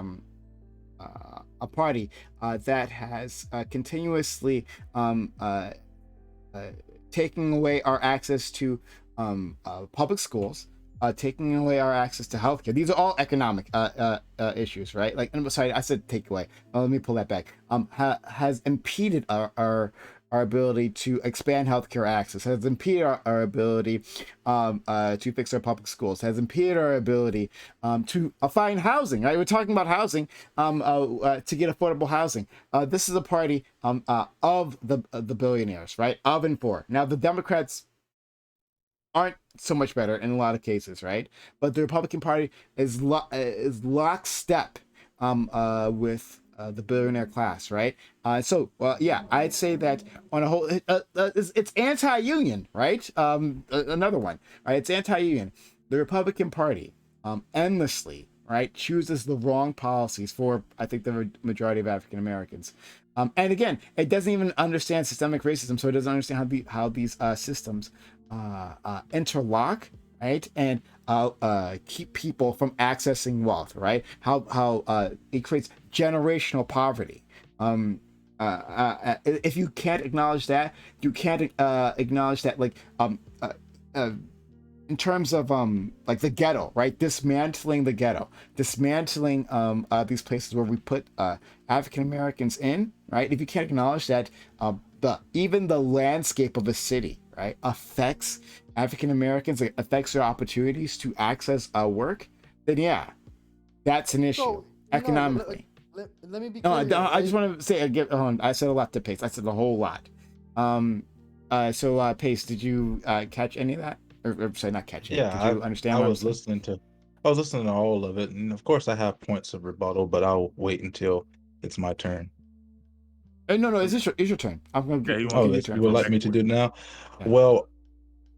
A: party that has continuously taking away our access to public schools, taking away our access to healthcare. These are all economic issues, right? Like, I'm sorry, I said take away. Let me pull that back. Has impeded our ability to expand healthcare access, has impeded our ability to fix our public schools, has impeded our ability to find housing, right? We're talking about housing, to get affordable housing. This is a party of the billionaires, right? Of and for. Now, the Democrats aren't so much better in a lot of cases, right? But the Republican Party is lockstep with the billionaire class, right? So yeah, I'd say that on a whole, it's anti-union, right? Another one, right? It's anti-union. The Republican Party endlessly, right, chooses the wrong policies for, I think, the majority of African Americans. And again, it doesn't even understand systemic racism, so it doesn't understand how these systems interlock, right, and keep people from accessing wealth, right? How it creates generational poverty. If you can't acknowledge that, you can't acknowledge that, like, in terms of like the ghetto, right? Dismantling the ghetto, dismantling these places where we put African Americans in, right? If you can't acknowledge that even the landscape of a city, right, affects African Americans, it affects their opportunities to access work, then yeah, that's an issue economically.
D: Let me be
A: clear.
D: No,
A: I just want to say, I said a lot to Pace. I said a whole lot. So Pace, did you catch any of that? Or sorry, not catch it.
H: Yeah,
A: did you understand?
H: I was listening to all of it, and of course I have points of rebuttal, but I'll wait until it's my turn.
A: No, it's your turn. I'm going to give you turn.
H: You would like me to do it now? Yeah. Well,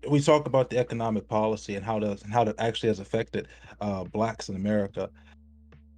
H: we talked about the economic policy and how that actually has affected blacks in America.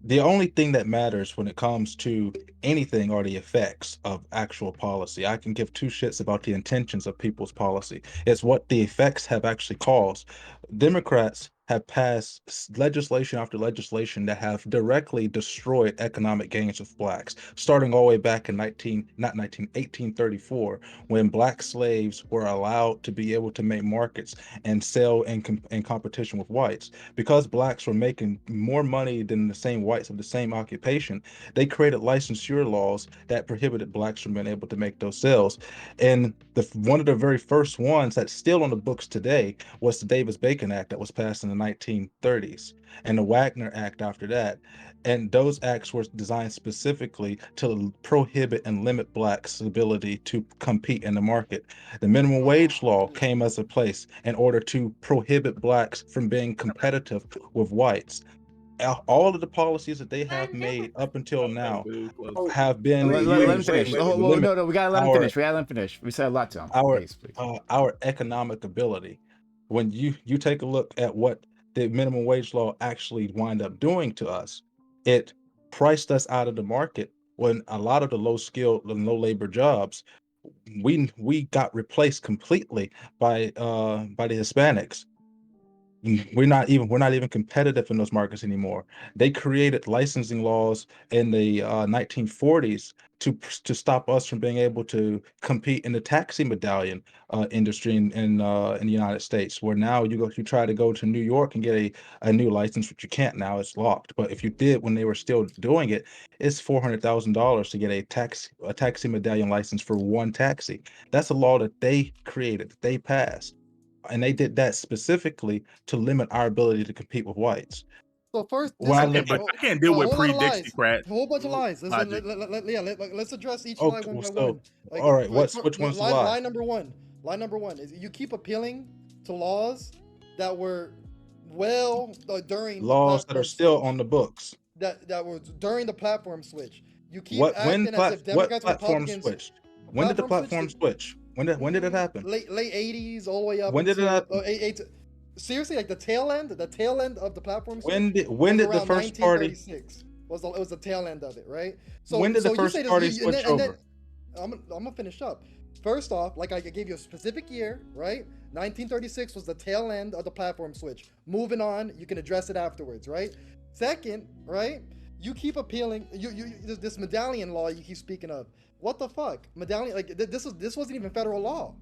H: The only thing that matters when it comes to anything are the effects of actual policy. I can give two shits about the intentions of people's policy. It's what the effects have actually caused. Democrats have passed legislation after legislation that have directly destroyed economic gains of blacks, starting all the way back in 1834, when black slaves were allowed to be able to make markets and sell in competition with whites. Because blacks were making more money than the same whites of the same occupation, they created licensure laws that prohibited blacks from being able to make those sales. And one of the very first ones that's still on the books today was the Davis-Bacon Act that was passed in the 1930s, and the Wagner Act after that. And those acts were designed specifically to prohibit and limit blacks' ability to compete in the market. The minimum wage law came as a place in order to prohibit blacks from being competitive with whites. All of the policies that they have made up until now have been
A: Let him
H: used
A: finish.
H: to
A: Oh,
H: limit
A: no, we gotta let him
H: our
A: finish. We gotta let him finish. We said a lot to him.
H: our
A: Please, please.
H: our economic ability. When you take a look at what the minimum wage law actually wind up doing to us, it priced us out of the market when a lot of the low skilled and low labor jobs we got replaced completely by the Hispanics. We're not even competitive in those markets anymore. They created licensing laws in the 1940s to stop us from being able to compete in the taxi medallion industry in the United States, where now you try to go to New York and get a new license, which you can't now, it's locked. But if you did when they were still doing it, it's $400,000 to get a taxi medallion license for one taxi. That's a law that they created, that they passed. And they did that specifically to limit our ability to compete with whites.
D: So first,
H: When
D: this
H: I
D: is
H: look
B: But
H: at
B: I can't
D: a
B: deal with
D: whole lot of lies,
B: pre-Dixiecrat
D: a whole bunch of lies.
B: logic.
D: Let's address each lie
H: okay,
D: one by
H: so
D: one.
H: all right, which
D: No,
H: one's the lie?
D: lie number one. Lie number one is you keep appealing to laws that were during the
H: Laws that are
D: platform
H: still
D: switch.
H: on the books.
D: That was during the platform switch. You keep acting as if
H: What
D: Democrats and
H: platform
D: Republicans.
H: switched? When did the
D: Platform switch.
H: platform switch? When did it happen?
D: Late 80s all the way up
H: When did it
D: until
H: happen?
D: seriously, like the tail end of the platform switch
H: When
D: was
H: did the
D: around
H: first party
D: 1936. It was the tail end of it, right?
H: when did the
D: You say
H: first
D: this,
H: party
D: and
H: switch
D: then
H: over?
D: I'm gonna finish up. First off, like I gave you a specific year, right? 1936 was the tail end of the platform switch. Moving on, you can address it afterwards, right? Second, right? You keep appealing. This medallion law you keep speaking of. What the fuck? Medallion, like this wasn't even federal law.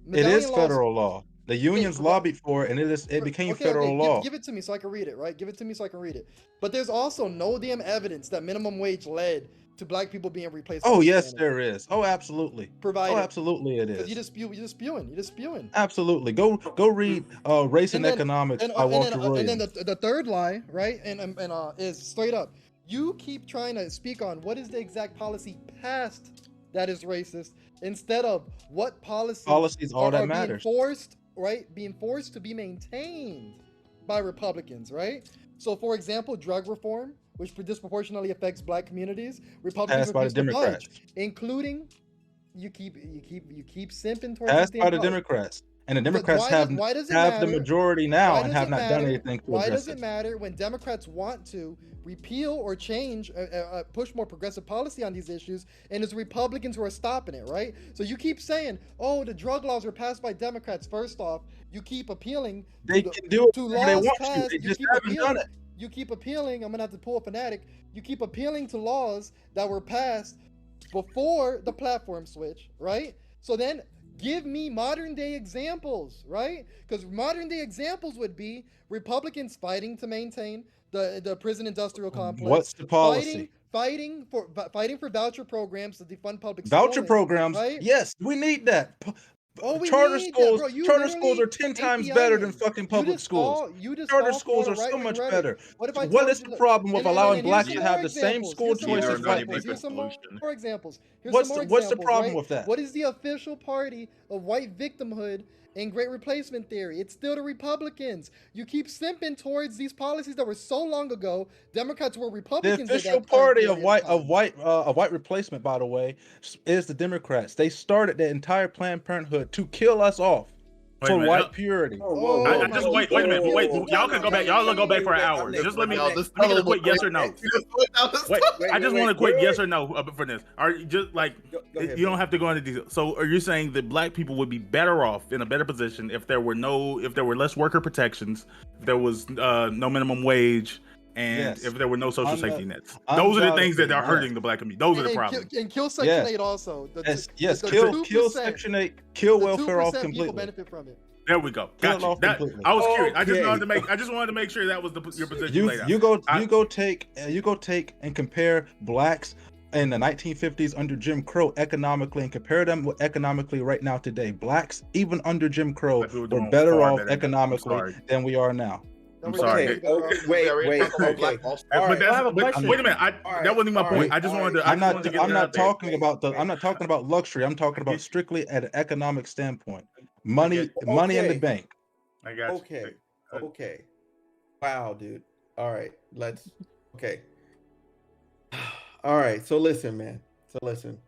H: It is
D: Medallion laws.
H: federal law. The
D: Okay,
H: unions lobbied for it, and it became federal law.
D: give it to me so I can read it, right? Give it to me so I can read it. But there's also no damn evidence that minimum wage led to black people being replaced.
H: Oh
D: by
H: yes,
D: Hispanics.
H: there is. Oh, absolutely.
D: Provided.
H: Oh, absolutely, it
D: Because
H: is.
D: you're spewing.
H: Absolutely. Go read Race and Economics by Walter
D: And then
H: Williams.
D: the third lie, right? Is straight up. You keep trying to speak on what is the exact policy passed that is racist instead of what
H: Policies all that
D: are being
H: matters.
D: forced, right? Being forced to be maintained by Republicans, right? So, for example, drug reform, which disproportionately affects black communities, Republicans
H: Passed by the
D: refuse to
H: Democrats.
D: budge, including you keep simping towards
H: Passed
D: these
H: by
D: damn
H: the Democrats. And the Democrats
D: why does it
H: have the
D: matter?
H: majority now and have not done anything to
D: Why
H: address
D: does it
H: it.
D: matter when Democrats want to repeal or change, push more progressive policy on these issues, and it's Republicans who are stopping it, right? So you keep saying, "Oh, the drug laws were passed by Democrats." First off, you keep appealing
H: They can do it
D: to
H: whenever they
D: laws
H: want
D: passed.
H: to. They
D: You
H: just
D: keep
H: haven't done
D: appealing.
H: it.
D: You keep appealing. I'm gonna have to pull a fanatic. You keep appealing to laws that were passed before the platform switch, right? So then give me modern day examples, right? Because modern day examples would be Republicans fighting to maintain the prison industrial complex.
H: What's the policy?
D: Fighting for voucher programs to defund public
H: Voucher
D: schooling,
H: programs.
D: right?
H: Yes, we need that.
D: Oh, we
H: Charter
D: need that,
H: schools.
D: bro. You
H: Charter schools
D: literally
H: are 10
D: ate
H: times
D: the
H: better than
D: onion.
H: fucking public schools.
D: You just
H: Charter
D: fall
H: schools
D: for
H: are
D: the
H: so
D: right-wing
H: much
D: rhetoric.
H: better.
D: What if I
H: What
D: told
H: is
D: you
H: the
D: that-
H: problem with
D: and
H: allowing
D: here's
H: blacks
D: some
H: to
D: more
H: have the same
D: examples.
H: school
D: Here's some more
H: choice
F: Neither
H: as
F: are not
H: white
F: a
D: examples.
F: big
H: people?
D: Here's some
F: solution.
D: more examples. Here's
H: What's
D: some more
H: the
D: examples.
H: problem
D: right?
H: with that?
D: What is the official party of white victimhood and great replacement theory? It's still the Republicans. You keep simping towards these policies that were so long ago. Democrats were
H: The
D: Republicans at
H: official
D: that time
H: party of
D: period of
H: white replacement, by the way, is the Democrats. They started the entire Planned Parenthood to kill us off.
B: Wait a
H: for
B: minute.
H: white purity.
B: I just
D: my
B: wait a minute.
D: God.
B: Wait, y'all can go back. Y'all can go back for an hour. Just let me get a quick yes or no. Wait, I just want a quick yes or no for this. Are you just like
G: ahead,
B: you don't have to go into detail. So are you saying that black people would be better off in a better position if there were less worker protections, if there was no minimum wage, and
H: Yes.
B: if there were no social
H: Undoubtedly.
B: safety nets? Those are the things that are
H: Undoubtedly,
B: hurting the black community. Those are the
D: And
B: problems.
D: kill Section
H: Yeah.
D: 8 also.
H: Yes,
D: the
H: kill
D: 2%,
H: Section 8, kill
D: the
H: welfare off
D: 2% people
H: completely.
D: benefit from it.
B: There we go.
H: Kill it
B: Gotcha.
H: off completely.
B: I was curious. I
G: Okay.
B: just wanted to make sure that was your position
H: You
B: laid out.
H: you go take and compare blacks in the 1950s under Jim Crow economically and compare them with economically right now today. Blacks even under Jim Crow
B: Black people
H: were
B: doing
H: better
B: far
H: off
B: better than that. I'm
H: economically
B: sorry.
H: than we are now.
B: I'm
D: We're
B: sorry.
D: definitely
G: Okay,
D: better off.
G: wait, okay. All right.
B: But
I: I have a question.
B: wait a minute.
G: All
B: That
G: right,
B: wasn't even my
G: all
B: point.
G: right,
B: I just
G: all
B: wanted to.
G: right.
B: I
H: I'm
B: just wanted to
H: not
B: get
H: I'm
B: that
H: not
B: out there.
H: talking about I'm not talking about luxury. I'm talking about strictly at an economic standpoint. Money in the
G: Okay.
H: bank.
B: I got you.
G: Okay. Wow, dude. All right, okay. All right, so listen, man. So listen.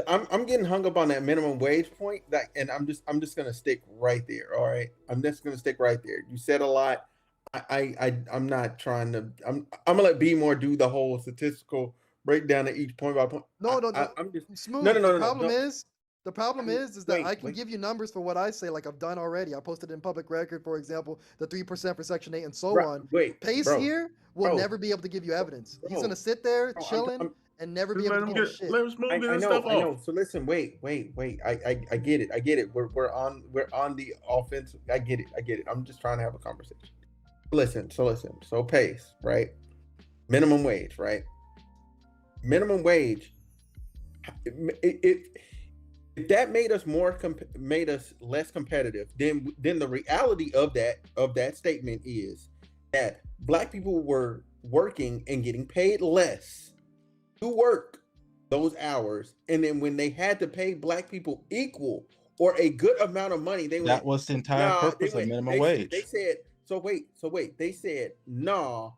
G: I'm getting hung up on that minimum wage point, and I'm just gonna stick right there. All right, I'm just gonna stick right there. You said a lot. I'm not trying to. I'm gonna let B more do the whole statistical breakdown of each point by point.
D: No.
G: I'm just
D: Smooth.
G: no.
D: The problem is that
G: Wait,
D: I can give you numbers for what I say, like I've done already. I posted in public record, for example, the 3% for Section 8 and so on.
G: Wait,
D: Pace
G: bro,
D: here will
G: bro,
D: never be able to give you evidence. He's
G: bro,
D: gonna sit there
G: bro,
D: chilling and never be
B: Just
D: able
B: let
D: to
B: him
D: give you
B: get.
D: shit.
B: Let him smooth get his
G: I
B: stuff
G: know.
B: off.
G: So listen, wait. I get it. We're on the offense. I get it. I'm just trying to have a conversation. Listen. So pace, right? Minimum wage, right? Minimum wage. If that made us made us less competitive, then the reality of that statement is that black people were working and getting paid less to work those hours, and then when they had to pay black people equal or a good amount of money,
H: That was the entire purpose of minimum wage.
G: They said, so wait. They said, nah,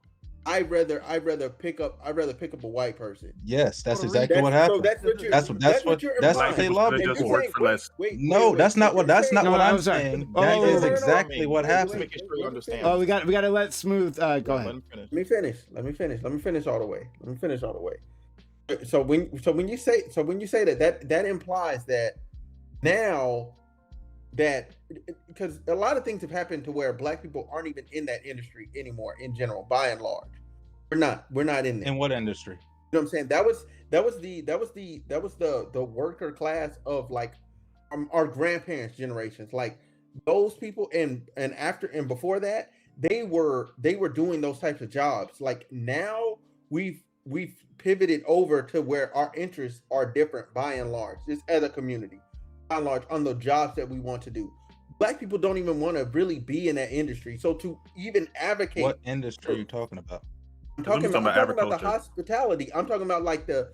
G: I'd rather pick up a white person.
H: Yes, that's
D: Puerto
H: exactly
D: Rican.
H: what happened.
G: So that's what you're
H: that's
G: implying.
H: what they
B: people
H: lobbied
B: should just
H: for.
B: work for less.
H: No, that's not what
A: No,
H: I'm
A: I'm sorry.
H: saying.
A: Oh,
H: That
A: no,
H: is
A: no, no,
H: exactly what happened.
I: Making sure you understand.
A: Oh, we got to let Smooth go ahead.
G: Let me finish. Let me finish all the way. So when you say that implies that now that, because a lot of things have happened to where black people aren't even in that industry anymore in general, by and large. We're not in there.
H: In what industry?
G: You know what I'm saying? That was the worker class of like our grandparents' generations. Like those people and after and before that, they were doing those types of jobs. Like now we've pivoted over to where our interests are different by and large, just as a community, by and large, on the jobs that we want to do. Black people don't even want to really be in that industry. So to even advocate,
H: What industry are you talking about?
G: I'm talking about the
B: agriculture.
G: hospitality. I'm talking about like the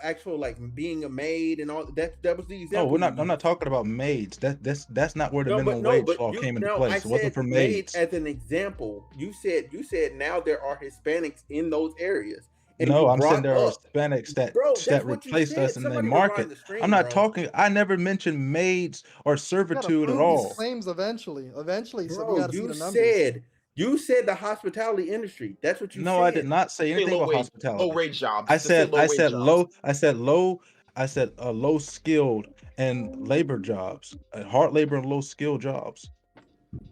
G: actual like being a maid and all that. That was the example.
H: No, I'm not talking about maids. That's not where the minimum wage law came into place. It wasn't for maids.
G: As an example, you said now there are Hispanics in those areas. And
H: No,
G: you
H: I'm saying
G: brought
H: there are
G: up-
H: Hispanics that
G: Bro, that's what you
H: replaced
G: said.
H: us in the
G: Somebody
H: market.
G: rewind the stream,
H: I'm not
G: bro.
H: talking. I never mentioned maids or
D: You gotta
H: servitude at
D: prove these
H: all.
D: claims eventually. So we
G: Bro,
D: gotta see the numbers.
G: you said the hospitality industry. That's what you said.
H: No, I did not say anything about hospitality.
I: Low wage jobs.
H: I
I: Just say
H: said
I: wage jobs.
H: low. I said low skilled and labor jobs, hard labor and low skilled jobs,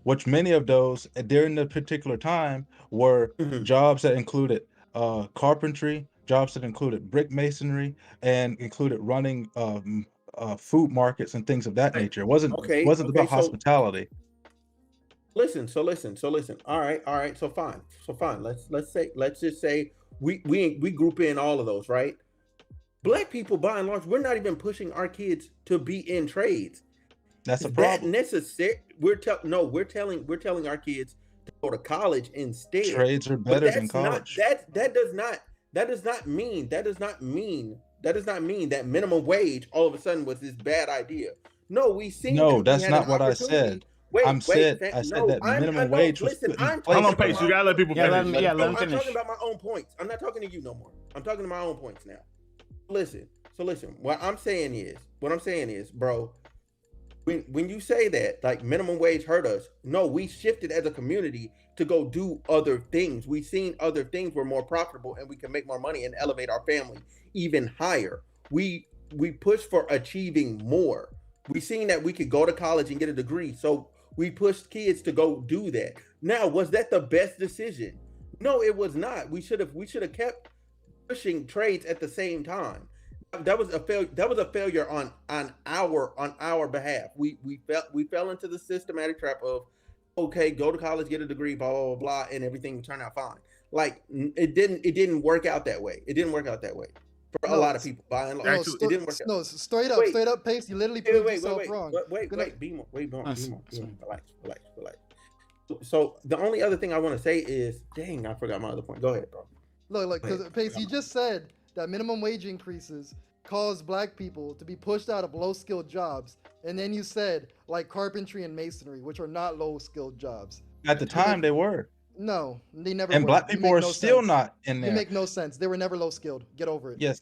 H: which many of those during the particular time were
G: Mhm.
H: jobs that included carpentry, jobs that included brick masonry, and included running food markets and things of that nature. It wasn't about
G: so
H: hospitality.
G: listen. All right. So fine. Let's just say we group in all of those, right? Black people, by and large, we're not even pushing our kids to be in trades.
H: That's a
G: Is that
H: problem.
G: necessary? We're telling our kids to go to college instead.
H: Trades are
G: But
H: better than
G: that's not
H: college.
G: that does not mean that minimum wage all of a sudden was this bad idea. No, we seen.
H: No,
G: we
H: that's
G: had
H: not
G: an
H: what I
G: opportunity.
H: said.
G: Wait,
H: I said that minimum wage was put in
G: I'm
H: place.
B: Hold on,
H: for
B: Pace.
H: that.
B: You gotta let people
A: Yeah,
B: finish.
A: let him
G: I'm
A: finish.
G: talking about my own points. I'm not talking to you no more. I'm talking to my own points now. Listen. What I'm saying is, bro, when you say that, like minimum wage hurt us, no, we shifted as a community to go do other things. We've seen other things were more profitable and we can make more money and elevate our family even higher. We push for achieving more. We seen that we could go to college and get a degree, so we pushed kids to go do that. Now, was that the best decision? No, it was not. We should have kept pushing trades at the same time. That was a failure on our behalf. We fell into the systematic trap of, okay, go to college, get a degree, blah blah blah, blah, and everything would turn out fine. Like it didn't work out that way. It didn't work out that way for a lot of people. By and large, it didn't work out.
D: No, straight up, Pace. You literally proved yourself wrong.
G: Wait, be more. Relax. So the only other thing I want to say is, dang, I forgot my other point. Go ahead, bro.
D: Look, because Pace, you just said that minimum wage increases cause black people to be pushed out of low-skilled jobs, and then you said like carpentry and masonry, which are not low-skilled jobs.
H: At the time, they were.
D: No, they never
H: And
D: were.
H: black
D: You
H: people
D: make
H: are
D: no
H: still
D: sense.
H: not in
D: You
H: there.
D: make no sense. They were never low-skilled. Get over it.
H: Yes.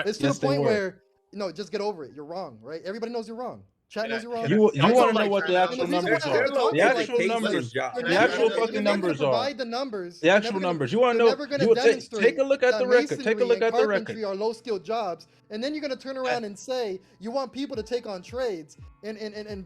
D: It's to
H: yes,
D: the
H: they
D: point
H: were.
D: where, no, just get over it. You're wrong, right? Everybody knows you're wrong. Chat knows you're wrong.
H: You
B: Also,
H: want to know
B: like,
H: what the actual
D: And the reason
H: numbers
D: why I
H: are?
D: have to talk
H: The
D: to you
H: actual
D: like
H: numbers.
D: this, you're
H: The
D: never
H: actual
D: gonna-
H: fucking
D: you're never
H: numbers
D: gonna
H: are.
D: provide the numbers.
H: The
D: You're
H: actual
D: never gonna-
H: numbers. You want to
D: you're
H: know?
D: never gonna
H: You will take
D: demonstrate
H: a look at
D: that
H: the record. Take a
D: masonry
H: look
D: and
H: at the record.
D: carpentry are low-skilled jobs, and then you're gonna turn around and say you want people to take on trades and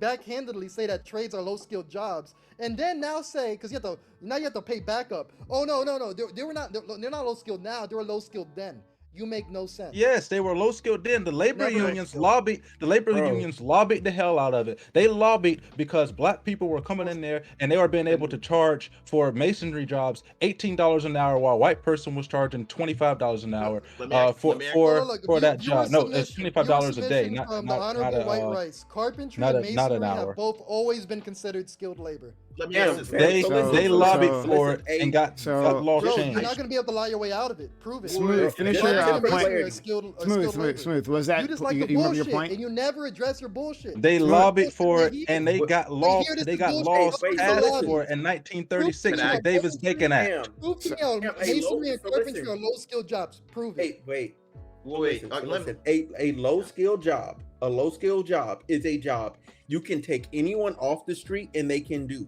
D: backhandedly say that trades are low-skilled jobs, and then now say, because you have to pay backup. Oh no, they're not low-skilled now. They were low-skilled then. You make no sense.
H: Yes, they were low skilled then. The labor
D: Never low
H: unions
D: skilled.
H: lobbied. The labor
G: Bro.
H: unions lobbied the hell out of it. They lobbied because black people were coming in there and they were being able to charge for masonry jobs $18 an hour, while a white person was charging $25 an hour
F: Let me ask-
H: for
F: let me ask-
H: that
D: viewer
H: job. No, it's
D: submission-
H: $25 a
D: viewer
H: day,
D: submission
H: not
D: from
H: not
D: the Honorable
H: not
D: White
H: a,
D: Rice. Carpentry
H: not
D: and
H: a- not an
D: masonry
H: hour.
D: have both always been considered skilled labor.
F: Let me
G: Yeah,
F: ask this.
H: They
G: So listen,
H: they
G: so
H: lobbied
A: listen,
H: for
G: listen,
H: it and got laws
D: Bro,
H: changed.
D: you're not gonna be able to lie your way out of it. Prove it.
A: Smooth, finish
D: Carpentry
A: your
D: and masonry
A: point.
D: are skilled labor.
A: Smooth. Was that
D: You just like the
A: you remember your
D: bullshit,
A: point?
D: and you never address your bullshit.
H: They
A: Smooth.
H: lobbied for
D: Right
H: it
D: here.
H: and they
G: But-
H: got laws.
D: here, this
H: They
D: is
H: got
D: bullshit.
H: laws
G: Wait,
H: passed
G: listen.
H: for it in 1936
F: Can I-
H: with the Davis Bacon Act.
G: Damn.
D: Prove to me
G: Damn,
D: how
G: hey,
D: masonry and
G: so
D: carpentry
G: listen.
D: are low skilled jobs. Prove it.
G: Wait.
F: Wait,
G: Listen. A low skill job. A low skill job is a job you can take anyone off the street and they can do.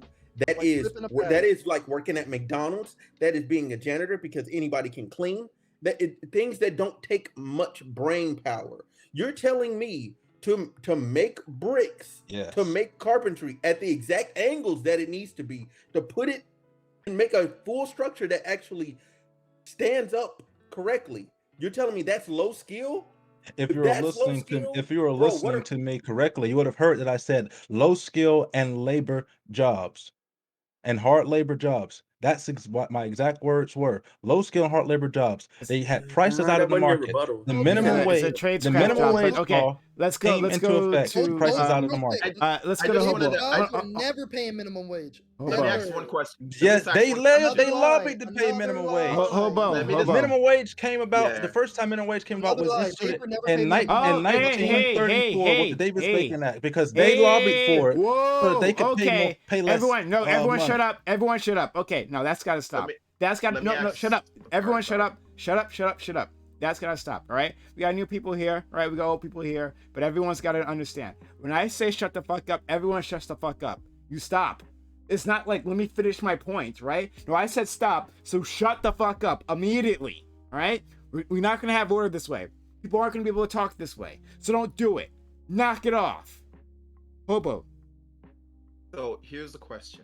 D: Like ripping a
G: That
D: pad.
G: is like working at McDonald's. That is being a janitor because anybody can clean. Things that don't take much brain power. You're telling me to make bricks,
H: Yes.
G: to make carpentry at the exact angles that it needs to be, to put it and make a full structure that actually stands up correctly. You're telling me that's low skill?
H: If you were
G: That's low
H: listening to
G: skill?
H: if you were
G: Bro, what
H: listening
G: are-
H: to me correctly, you would have heard that I said low skill and labor jobs and hard labor jobs. That's what my exact words were. Low skill and hard labor jobs. They had prices
G: Nah,
H: out
G: that
H: of the
G: wasn't your
H: market.
G: rebuttal.
H: The
D: No,
H: minimum
D: because
H: wage,
A: It's a trade
H: the
A: scrap
H: minimum
A: job,
H: wage
A: but okay,
H: law
A: let's go
H: came into effect.
A: to
H: Prices out of the
D: Real
H: market.
D: quick,
A: let's
F: I
A: go to
F: just
A: Hobo.
F: wanted to-
D: jobs were never paying minimum wage.
A: Hold
F: Let me
A: on.
F: ask one question.
H: Yes,
F: Let me
H: they
F: ask one-
D: Another lie,
H: lobbied to pay
D: another
H: minimum
D: lie.
H: wage.
A: Hobo,
F: Let me
H: The
F: just-
H: minimum wage came about.
F: Yeah.
H: The first time minimum wage came about
D: Another
H: was
D: lie.
H: instituted
D: Paper never
H: in,
D: paid
H: ni-
D: minimum
H: in
D: wage.
A: Oh,
H: 1934 with the Davis
A: hey,
H: Bacon Act because they lobbied for it
A: Whoa,
H: so that they could pay less.
A: Everyone
H: money.
A: shut up. Everyone shut up. Okay, no, that's got to stop.
F: me-
A: That's got to
F: let me
A: no,
F: ask-
A: shut up. Everyone shut
F: sorry.
A: up. Shut up. That's got to stop, all right? We got new people here, right? We got old people here, but everyone's got to understand. When I say shut the fuck up, everyone shuts the fuck up. You stop. It's not like, let me finish my point, right? No, I said stop, so shut the fuck up immediately, all right? We're not going to have order this way. People aren't going to be able to talk this way. So don't do it. Knock it off. Hobo.
F: So here's the question.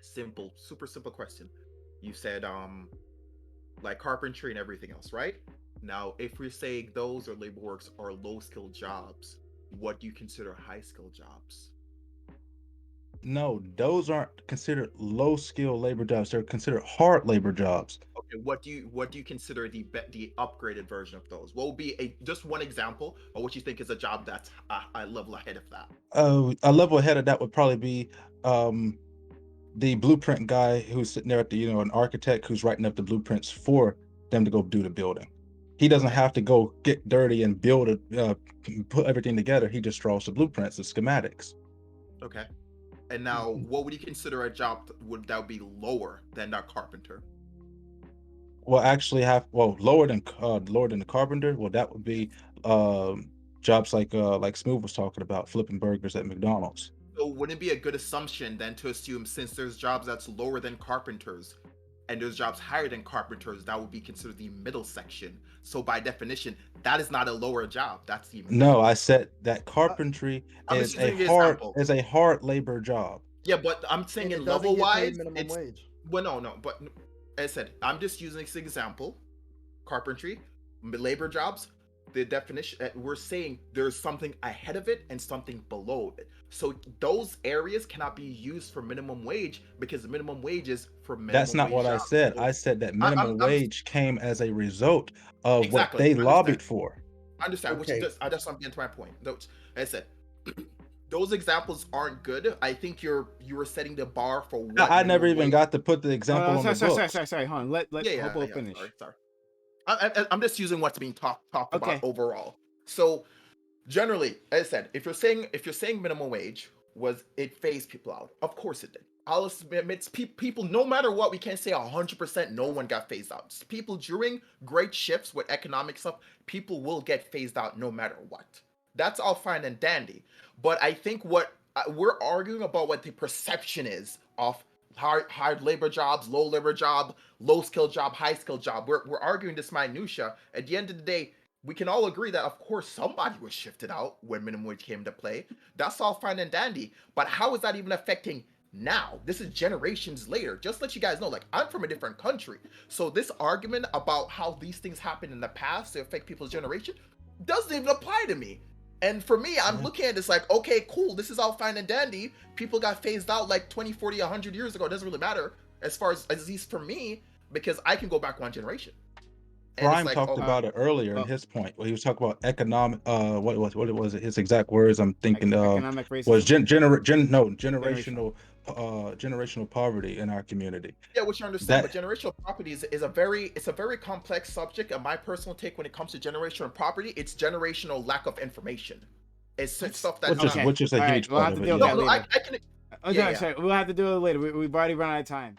F: Simple, super simple question. You said like carpentry and everything else, right? Now, if we're saying those or labor works are low skill jobs, what do you consider high skill jobs?
H: No, those aren't considered low skill labor jobs. They're considered hard labor jobs.
F: Okay, what do you consider the upgraded version of those? What would be just one example of what you think is a job that's a level ahead of that?
H: A level ahead of that would probably be the blueprint guy who's sitting there at the, an architect who's writing up the blueprints for them to go do the building. He doesn't have to go get dirty and build it, put everything together. He just draws the blueprints, the schematics.
F: Okay. And now, what would you consider a job that would be lower than that carpenter?
H: Well, actually lower than the carpenter. Well, that would be jobs like Smooth was talking about, flipping burgers at McDonald's.
F: So wouldn't it be a good assumption then to assume since there's jobs that's lower than carpenters and there's jobs higher than carpenters, that would be considered the middle section. So by definition, that is not a lower job. That's the
H: No, I said that carpentry
F: I'm
H: is
F: just
H: a
F: using an
H: hard
F: example.
H: is a hard labor job.
F: Yeah, but I'm saying
D: And
F: in
D: it doesn't
F: level
D: get paid
F: wise,
D: minimum
F: it's
D: wage.
F: well, no, but as I said, I'm just using this example. Carpentry, labor jobs, the definition we're saying there's something ahead of it and something below it. So those areas cannot be used for minimum wage because the minimum wage is for minimum
H: That's not
F: wage
H: what I
F: jobs.
H: said.
F: So
H: I said that
F: I'm
H: minimum wage came as a result of what
F: exactly.
H: they
F: I understand.
H: lobbied for.
F: I understand,
G: Okay.
F: which that's what I'm getting to my point. Those, as I said, those examples aren't good. I think you were setting the bar for what
H: I never
F: minimum
H: even
F: wage-
H: got to put the example on the
A: sorry,
H: books.
A: sorry. Hold on. Let
F: yeah,
A: Hobo
F: yeah,
A: finish.
F: sorry. I'm just using what's being talked
A: Okay.
F: about overall. So generally, as I said, if you're saying minimum wage was it phased people out, of course it did. I'll admit people, no matter what, we can't say 100% no one got phased out. People during great shifts with economic stuff, people will get phased out no matter what. That's all fine and dandy. But I think what we're arguing about what the perception is of hard labor jobs, low labor job, low skill job, high skill job. We're arguing this minutia. At the end of the day, we can all agree that of course somebody was shifted out when minimum wage came into play. That's all fine and dandy. But how is that even affecting now? This is generations later. Just to let you guys know, like I'm from a different country. So this argument about how these things happened in the past to affect people's generation doesn't even apply to me. And for me, I'm looking at this like, okay, cool, this is all fine and dandy. People got phased out like 20, 40, 100 years ago. It doesn't really matter as far as at least for me, because I can go back one generation. And it's
H: Prime
F: like,
H: talked
F: oh,
H: about it earlier in
A: well-
H: his point where he was talking about economic what was it his exact words I'm thinking
A: Economic
H: was
A: racism.
H: generational poverty in our community.
F: yeah, which I understand,
H: That-
F: but generational property is a very complex subject. And my personal take when it comes to generational property, it's generational lack of information. It's stuff that
H: which is a
A: All right,
H: huge
A: we'll
H: part
A: have
H: of
A: to
H: it.
A: deal with
H: Yeah.
A: that
F: no, I
A: later.
F: can
A: Okay,
F: yeah.
A: sorry, we'll have to do it later. We've already run out of time.